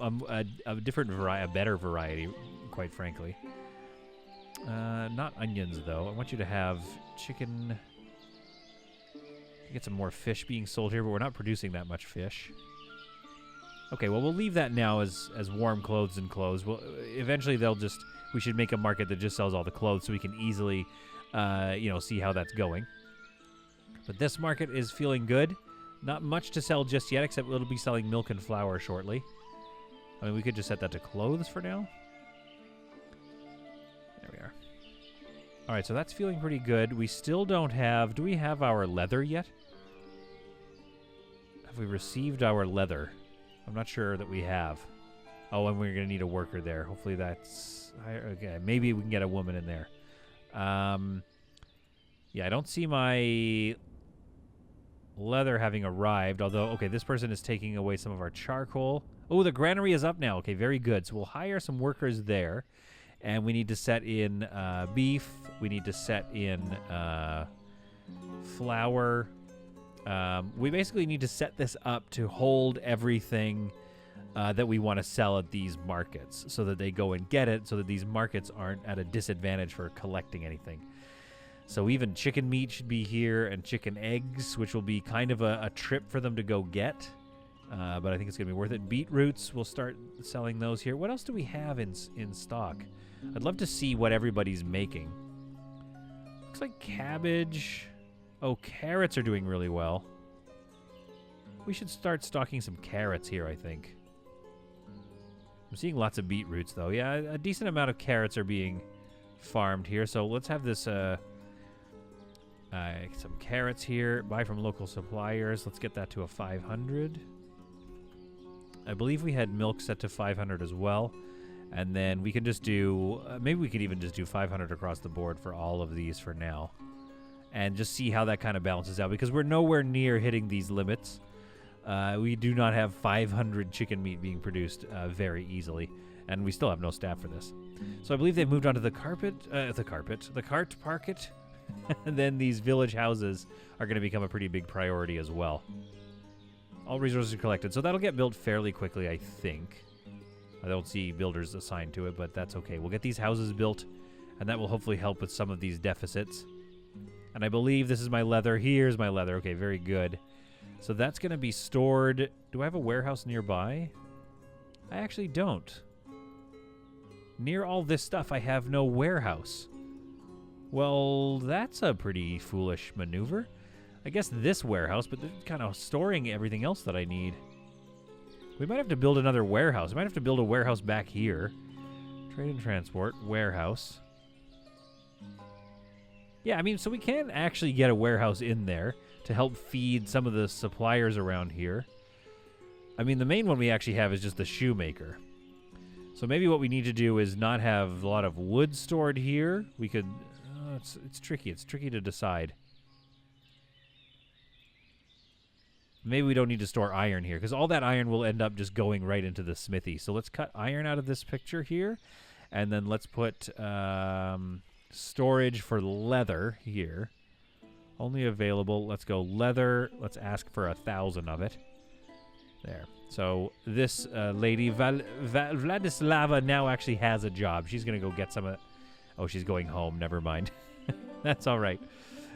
different variety, a better variety, quite frankly. Not onions, though. I want you to have chicken. Get some more fish being sold here, but we're not producing that much fish. Okay, well, we'll leave that now as warm clothes and clothes. Well, eventually we should make a market that just sells all the clothes so we can easily, see how that's going. But this market is feeling good. Not much to sell just yet, except it'll be selling milk and flour shortly. I mean, we could just set that to clothes for now. There we are. All right, so that's feeling pretty good. We still don't have... Do we have our leather yet? Have we received our leather? I'm not sure that we have. Oh, and we're going to need a worker there. Hopefully that's... Okay, maybe we can get a woman in there. Yeah, I don't see my leather having arrived, although, okay, this person is taking away some of our charcoal. Oh, the granary is up now. Okay, very good. So we'll hire some workers there, and we need to set in beef. We need to set in flour. We basically need to set this up to hold everything that we want to sell at these markets so that they go and get it, so that these markets aren't at a disadvantage for collecting anything. So even chicken meat should be here, and chicken eggs, which will be kind of a trip for them to go get. But I think it's going to be worth it. Beetroots, we'll start selling those here. What else do we have in stock? I'd love to see what everybody's making. Looks like cabbage. Oh, carrots are doing really well. We should start stocking some carrots here, I think. I'm seeing lots of beetroots, though. Yeah, a decent amount of carrots are being farmed here. So let's have this... some carrots here. Buy from local suppliers. Let's get that to a 500. I believe we had milk set to 500 as well. And then we can just do... maybe we could even just do 500 across the board for all of these for now. And just see how that kind of balances out. Because we're nowhere near hitting these limits. We do not have 500 chicken meat being produced very easily. And we still have no staff for this. So I believe they've moved on to the cart market. And then these village houses are going to become a pretty big priority as well. All resources are collected. So that'll get built fairly quickly, I think. I don't see builders assigned to it, but that's okay. We'll get these houses built, and that will hopefully help with some of these deficits. And I believe this is my leather. Here's my leather. Okay, very good. So that's going to be stored. Do I have a warehouse nearby? I actually don't. Near all this stuff, I have no warehouse. Well, that's a pretty foolish maneuver. I guess this warehouse, but they're kind of storing everything else that I need. We might have to build another warehouse. We might have to build a warehouse back here. Trade and transport, warehouse. Yeah, I mean, so we can actually get a warehouse in there to help feed some of the suppliers around here. I mean, the main one we actually have is just the shoemaker. So maybe what we need to do is not have a lot of wood stored here. We could... it's tricky. It's tricky to decide. Maybe we don't need to store iron here, because all that iron will end up just going right into the smithy. So let's cut iron out of this picture here, and then let's put storage for leather here. Only available. Let's go leather. Let's ask for 1,000 of it. There. So this lady, Vladislava, now actually has a job. She's going to go get some of it. Oh, she's going home. Never mind. That's all right.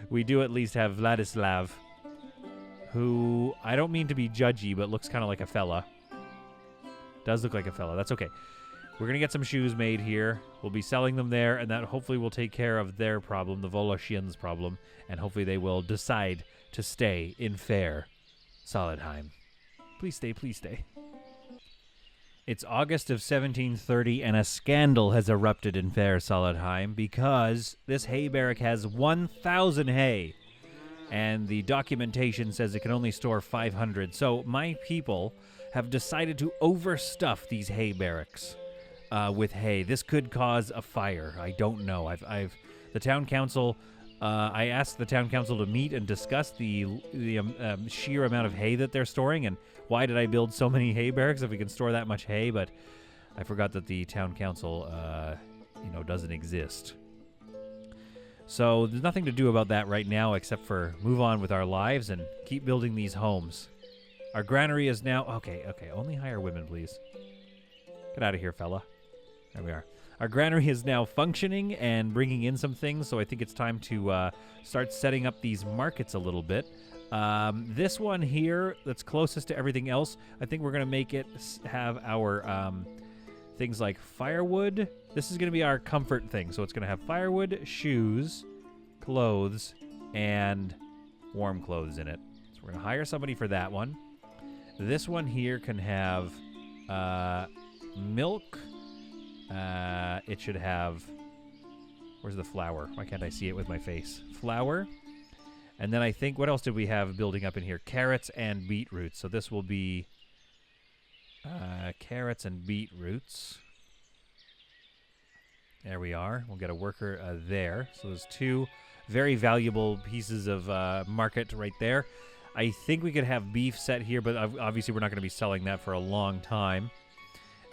we do at least have Vladislav, who I don't mean to be judgy, but looks kind of like a fella. Does look like a fella. That's okay. We're going to get some shoes made here. We'll be selling them there, and that hopefully will take care of their problem, the Voloshians' problem, and hopefully they will decide to stay in fair Solidheim. Please stay, please stay. It's August of 1730, and a scandal has erupted in fair Solidheim because this hay barrack has 1,000 hay, and the documentation says it can only store 500. So my people have decided to overstuff these hay barracks with hay. This could cause a fire. I don't know. The town council. I asked the town council to meet and discuss the sheer amount of hay that they're storing, and why did I build so many hay barracks if we can store that much hay? But I forgot that the town council, doesn't exist. So there's nothing to do about that right now except for move on with our lives and keep building these homes. Our granary is now... Okay, only hire women, please. Get out of here, fella. There we are. Our granary is now functioning and bringing in some things, so I think it's time to start setting up these markets a little bit. This one here that's closest to everything else, I think we're going to make it have our things like firewood. This is going to be our comfort thing, so it's going to have firewood, shoes, clothes, and warm clothes in it. So we're going to hire somebody for that one. This one here can have milk. It should have... Where's the flour? Why can't I see it with my face? Flour. And then I think... What else did we have building up in here? Carrots and beetroots. So this will be carrots and beetroots. There we are. We'll get a worker there. So there's two very valuable pieces of market right there. I think we could have beef set here, but obviously we're not going to be selling that for a long time.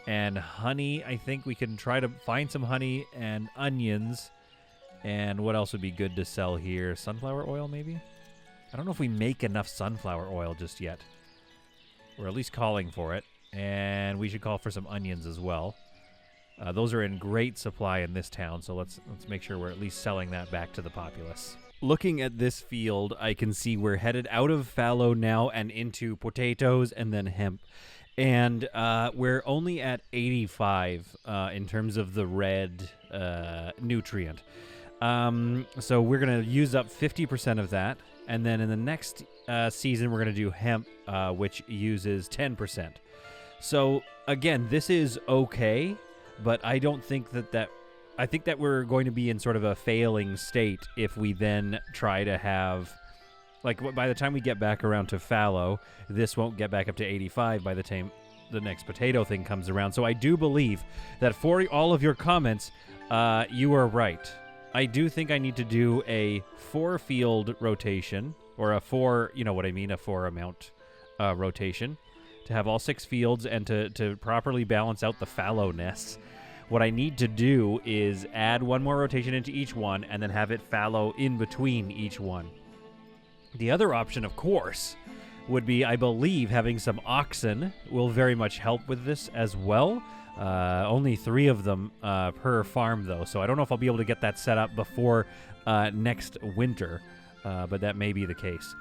And honey, I think we can try to find some honey and onions. And what else would be good to sell here? Sunflower oil, maybe? I don't know if we make enough sunflower oil just yet. We're at least calling for it. And we should call for some onions as well. Those are in great supply in this town, so let's make sure we're at least selling that back to the populace. Looking at this field, I can see we're headed out of fallow now and into potatoes and then hemp. And we're only at 85 in terms of the red nutrient. So we're going to use up 50% of that. And then in the next season, we're going to do hemp, which uses 10%. So, again, this is okay, but I don't think that... I think that we're going to be in sort of a failing state if we then try to have... Like, by the time we get back around to fallow, this won't get back up to 85 by the time the next potato thing comes around. So I do believe that for all of your comments, you are right. I do think I need to do a 4-field rotation, or a 4, you know what I mean, a 4-amount rotation, to have all 6 fields and to properly balance out the fallowness. What I need to do is add 1 more rotation into each one and then have it fallow in between each one. The other option, of course, would be, I believe, having some oxen will very much help with this as well. Only 3 of them per farm, though, so I don't know if I'll be able to get that set up before next winter, but that may be the case.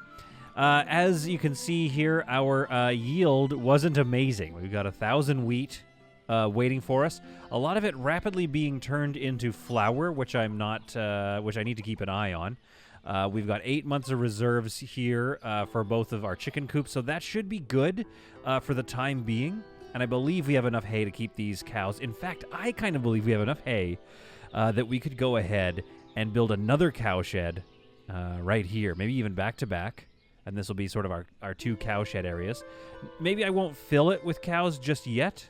As you can see here, our yield wasn't amazing. We've got 1,000 wheat waiting for us. A lot of it rapidly being turned into flour, which I need to keep an eye on. We've got 8 months of reserves here for both of our chicken coops, so that should be good for the time being. And I believe we have enough hay to keep these cows. In fact, I kind of believe we have enough hay that we could go ahead and build another cow shed right here, maybe even back to back. And this will be sort of our 2 cow shed areas. Maybe I won't fill it with cows just yet.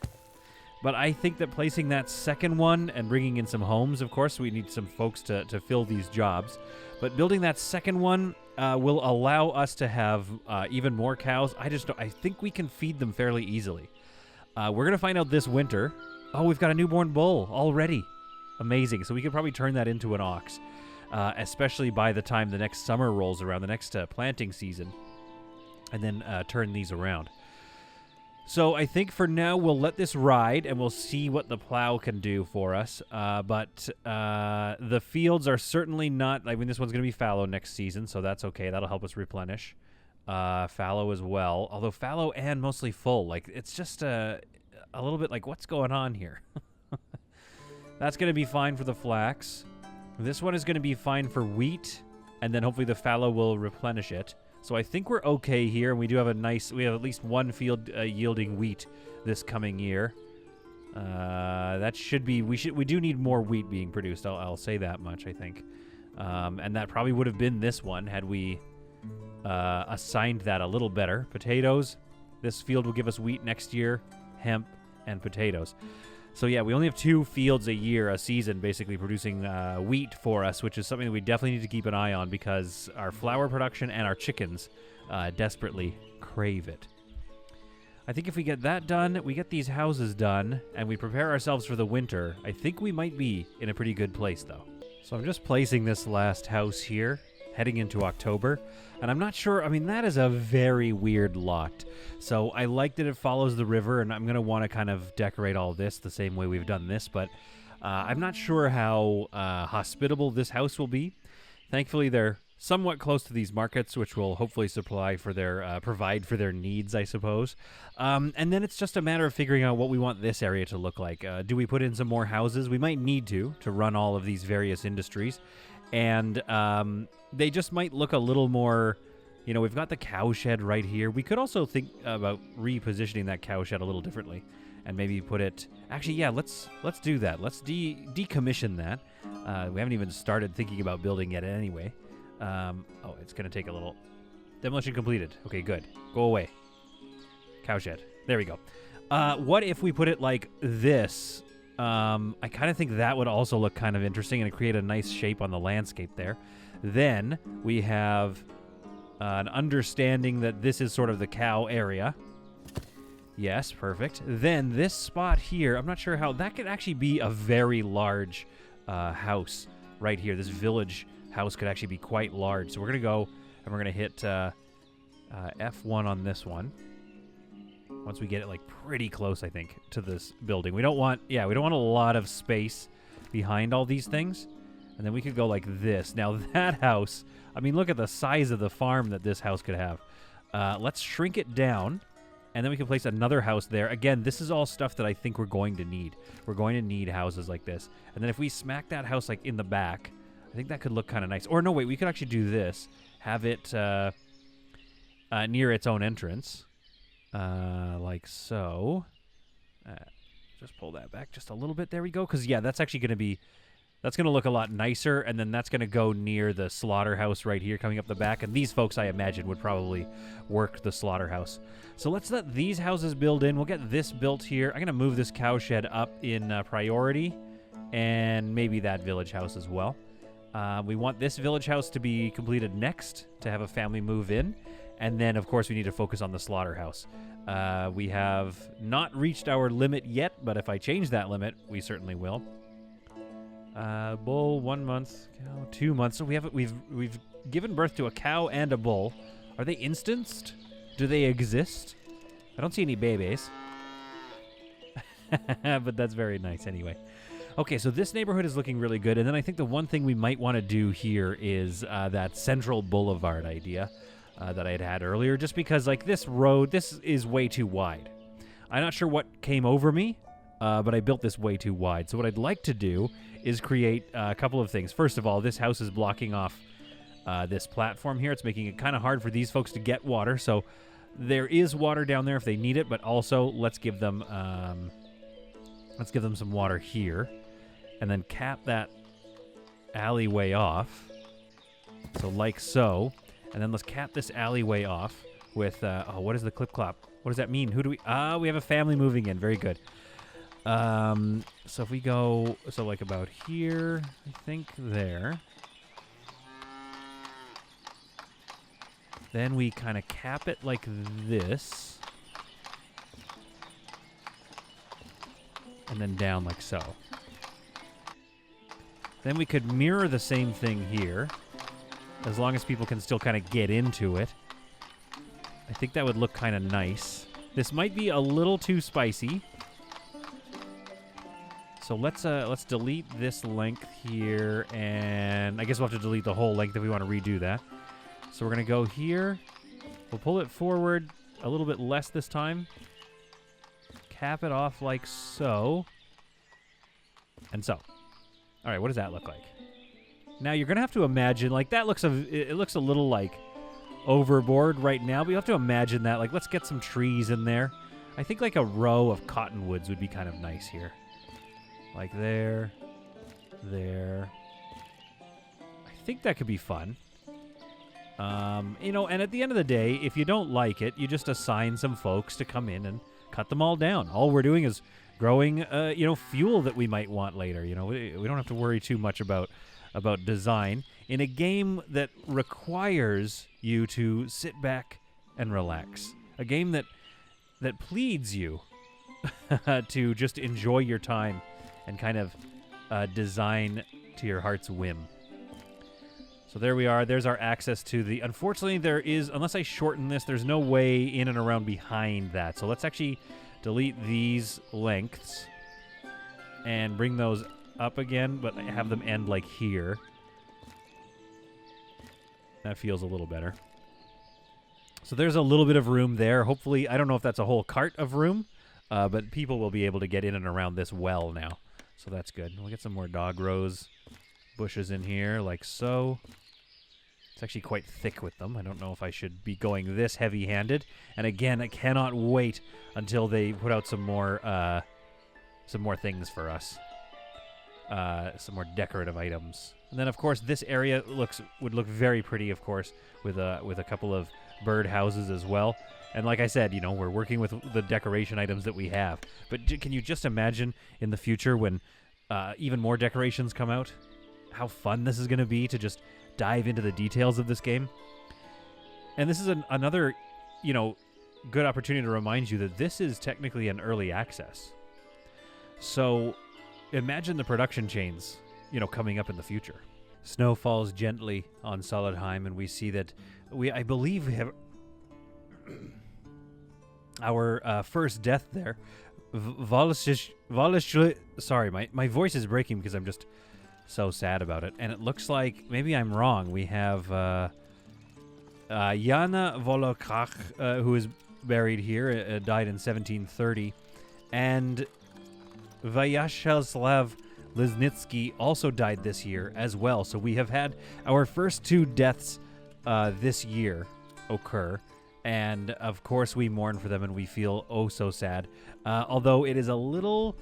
But I think that placing that second one and bringing in some homes, of course, we need some folks to fill these jobs. But building that second one will allow us to have even more cows. I think we can feed them fairly easily. We're going to find out this winter. Oh, we've got a newborn bull already. Amazing. So we could probably turn that into an ox, especially by the time the next summer rolls around, the next planting season, and then turn these around. So I think for now we'll let this ride and we'll see what the plow can do for us. But the fields are certainly not... I mean, this one's going to be fallow next season, so that's okay. That'll help us replenish. Fallow as well. Although fallow and mostly full. Like, it's just a little bit like, what's going on here? That's going to be fine for the flax. This one is going to be fine for wheat, and then hopefully the fallow will replenish it. So I think we're okay here, and we do have we have at least one field yielding wheat this coming year. That should be, we do need more wheat being produced, I'll say that much, I think. And that probably would have been this one had we assigned that a little better. Potatoes, this field will give us wheat next year, hemp, and potatoes. So yeah, we only have 2 fields a season, basically producing wheat for us, which is something that we definitely need to keep an eye on because our flour production and our chickens desperately crave it. I think if we get that done, we get these houses done, and we prepare ourselves for the winter, I think we might be in a pretty good place, though. So I'm just placing this last house here, heading into October, and I'm not sure, I mean, that is a very weird lot. So I like that it follows the river, and I'm going to want to kind of decorate all this the same way we've done this, but I'm not sure how hospitable this house will be. Thankfully, they're somewhat close to these markets, which will hopefully provide for their needs, I suppose. And then it's just a matter of figuring out what we want this area to look like. Do we put in some more houses? We might need to run all of these various industries. And they just might look a little more, you know, we've got the cow shed right here. We could also think about repositioning that cow shed a little differently and maybe put it, actually, yeah, let's do that. Let's decommission that. We haven't even started thinking about building yet anyway. Oh, it's going to take a little. Demolition completed. Okay, good. Go away. Cow shed. There we go. What if we put it like this? I kind of think that would also look kind of interesting and create a nice shape on the landscape there. Then we have an understanding that this is sort of the cow area. Yes, perfect. Then this spot here, I'm not sure how, that could actually be a very large house right here. This village house could actually be quite large. So we're going to go and we're going to hit F1 on this one. Once we get it like pretty close, I think, to this building. We don't want a lot of space behind all these things. And then we could go like this. Now that house, I mean, look at the size of the farm that this house could have. Let's shrink it down. And then we can place another house there. Again, this is all stuff that I think we're going to need. We're going to need houses like this. And then if we smack that house like in the back, I think that could look kind of nice. Or no, wait, we could actually do this. Have it near its own entrance. Like so. Just pull that back just a little bit. There we go. Because, yeah, that's actually going to be... That's going to look a lot nicer, and then that's going to go near the slaughterhouse right here coming up the back. And these folks, I imagine, would probably work the slaughterhouse. So let's let these houses build in. We'll get this built here. I'm going to move this cow shed up in priority, and maybe that village house as well. We want this village house to be completed next, to have a family move in. And then, of course, we need to focus on the slaughterhouse. We have not reached our limit yet, but if I change that limit, we certainly will. Bull, 1 month, cow, 2 months. So we've given birth to a cow and a bull. Are they instanced? Do they exist? I don't see any babies. But that's very nice anyway. Okay, so this neighborhood is looking really good. And then I think the one thing we might want to do here is that central boulevard idea that I had earlier. Just because, like, this road, this is way too wide. I'm not sure what came over me, but I built this way too wide. So what I'd like to do is create a couple of things. First of all, this house is blocking off this platform here. It's making it kind of hard for these folks to get water. So there is water down there if they need it, but also let's give them some water here, and then cap that alleyway off. So like so, and then let's cap this alleyway off with what is the clip clop? What does that mean? Who do we? We have a family moving in. Very good. So if we go, so like about here, I think there. Then we kind of cap it like this. And then down like so. Then we could mirror the same thing here, as long as people can still kind of get into it. I think that would look kind of nice. This might be a little too spicy. So let's delete this length here, and I guess we'll have to delete the whole length if we want to redo that. So we're going to go here. We'll pull it forward a little bit less this time. Cap it off like so. And so. All right, what does that look like? Now you're going to have to imagine, like that looks it looks a little like overboard right now, but you have to imagine that. Like, let's get some trees in there. I think like a row of cottonwoods would be kind of nice here. Like there. I think that could be fun. You know, and at the end of the day, if you don't like it, you just assign some folks to come in and cut them all down. All we're doing is growing, you know, fuel that we might want later. You know, we don't have to worry too much about design in a game that requires you to sit back and relax. A game that pleads you to just enjoy your time and kind of design to your heart's whim. So there we are. There's our access to the... Unfortunately, there is... Unless I shorten this, there's no way in and around behind that. So let's actually delete these lengths and bring those up again, but have them end like here. That feels a little better. So there's a little bit of room there. Hopefully, I don't know if that's a whole cart of room, but people will be able to get in and around this well now. So that's good. We'll get some more dog rose bushes in here, like so. It's actually quite thick with them. I don't know if I should be going this heavy-handed. And again, I cannot wait until they put out some more things for us. Some more decorative items. And then, of course, this area would look very pretty, of course, with a couple of bird houses as well. And like I said, you know, we're working with the decoration items that we have. But can you just imagine in the future when even more decorations come out? How fun this is going to be to just dive into the details of this game. And this is another, you know, good opportunity to remind you that this is technically an early access. So imagine the production chains, you know, coming up in the future. Snow falls gently on Solidheim, and we see that I believe we have our first death there. Sorry, my voice is breaking because I'm just so sad about it. And it looks like, maybe I'm wrong, we have Jana Volokach, who is buried here, died in 1730, and Vyacheslav Liznitsky also died this year as well. So we have had our first two deaths this year occur. And, of course, we mourn for them and we feel oh so sad. Although it is a little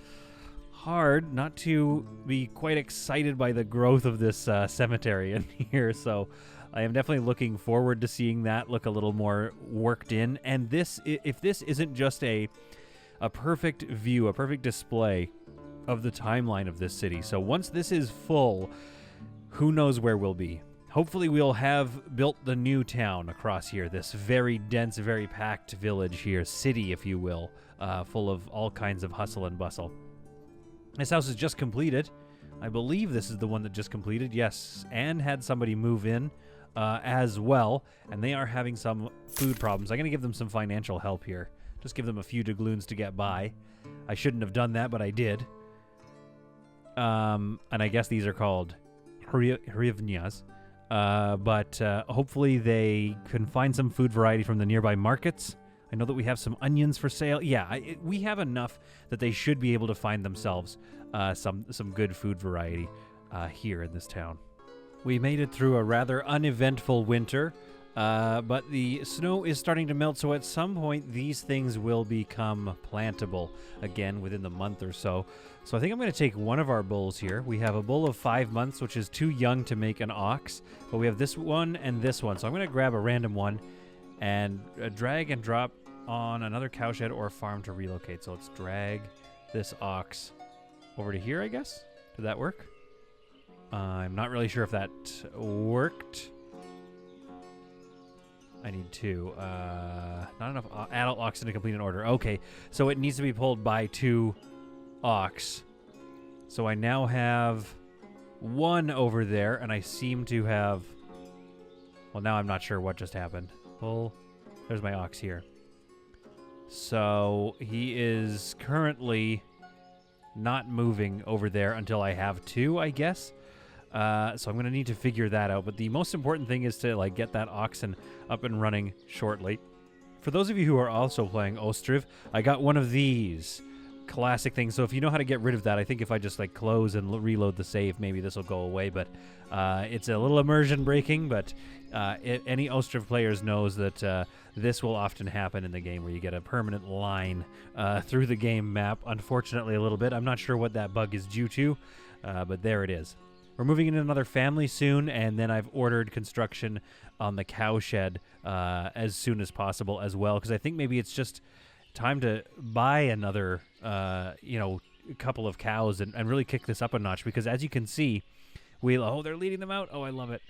hard not to be quite excited by the growth of this cemetery in here. So I am definitely looking forward to seeing that look a little more worked in. And this, if this isn't just a perfect view, a perfect display of the timeline of this city. So once this is full, who knows where we'll be. Hopefully we'll have built the new town across here, this very dense, very packed village here, city, if you will, full of all kinds of hustle and bustle. This house is just completed. I believe this is the one that just completed, yes, and had somebody move in as well, and they are having some food problems. I'm going to give them some financial help here. Just give them a few doubloons to get by. I shouldn't have done that, but I did. And I guess these are called hryvnias. But hopefully they can find some food variety from the nearby markets. I know that we have some onions for sale. Yeah, we have enough that they should be able to find themselves some good food variety here in this town. We made it through a rather uneventful winter, but the snow is starting to melt, so at some point these things will become plantable again within the month or so. So I think I'm going to take one of our bulls here. We have a bull of 5 months, which is too young to make an ox, but we have this one and this one. So I'm going to grab a random one and drag and drop on another cowshed or farm to relocate. So let's drag this ox over to here, I guess. Did that work? I'm not really sure if that worked. I need two. Not enough adult oxen to complete an order. Okay, so it needs to be pulled by 2 ox. So I now have 1 over there, and I seem to have... Well, now I'm not sure what just happened. Well, there's my ox here. So he is currently not moving over there until I have to, I guess. So I'm going to need to figure that out. But the most important thing is to like get that oxen up and running shortly. For those of you who are also playing Ostriv, I got one of these classic things. So if you know how to get rid of that, I think if I just like close and reload the save, maybe this will go away. But it's a little immersion breaking, but any Ostriv players knows that this will often happen in the game where you get a permanent line through the game map. Unfortunately, a little bit. I'm not sure what that bug is due to, but there it is. We're moving into another family soon, and then I've ordered construction on the cow shed as soon as possible as well, because I think maybe it's just time to buy another, couple of cows and really kick this up a notch, because as you can see, they're leading them out. Oh, I love it.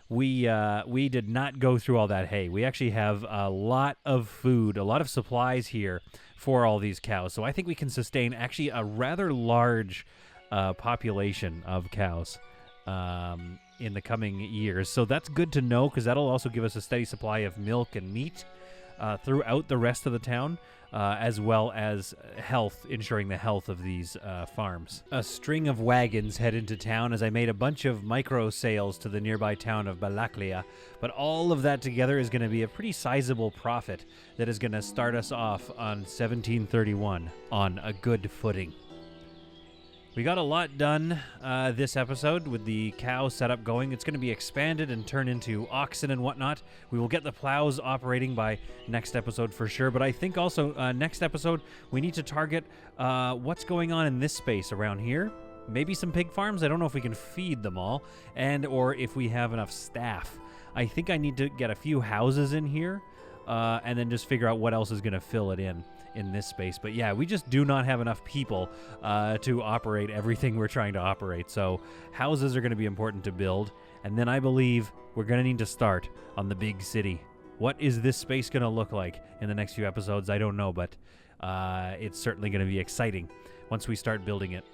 We did not go through all that hay. We actually have a lot of food, a lot of supplies here for all these cows, so I think we can sustain actually a rather large population of cows in the coming years. So that's good to know, because that'll also give us a steady supply of milk and meat throughout the rest of the town, as well as ensuring the health of these farms. A string of wagons head into town as I made a bunch of micro sales to the nearby town of Barracks, but all of that together is going to be a pretty sizable profit that is going to start us off on 1731 on a good footing. We got a lot done this episode with the cow setup going. It's going to be expanded and turned into oxen and whatnot. We will get the plows operating by next episode for sure. But I think also next episode we need to target what's going on in this space around here. Maybe some pig farms. I don't know if we can feed them all, or if we have enough staff. I think I need to get a few houses in here and then just figure out what else is going to fill it in this space. But yeah, we just do not have enough people to operate everything we're trying to operate. So houses are going to be important to build. And then I believe we're going to need to start on the big city. What is this space going to look like in the next few episodes? I don't know, but it's certainly going to be exciting once we start building it.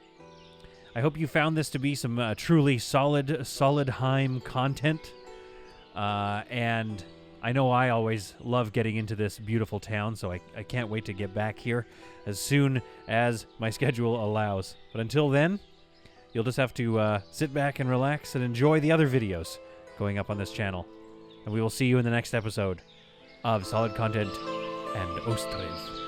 I hope you found this to be some truly solid Heim content. And I know I always love getting into this beautiful town, so I can't wait to get back here as soon as my schedule allows. But until then, you'll just have to sit back and relax and enjoy the other videos going up on this channel. And we will see you in the next episode of Solid Content and Ostriv.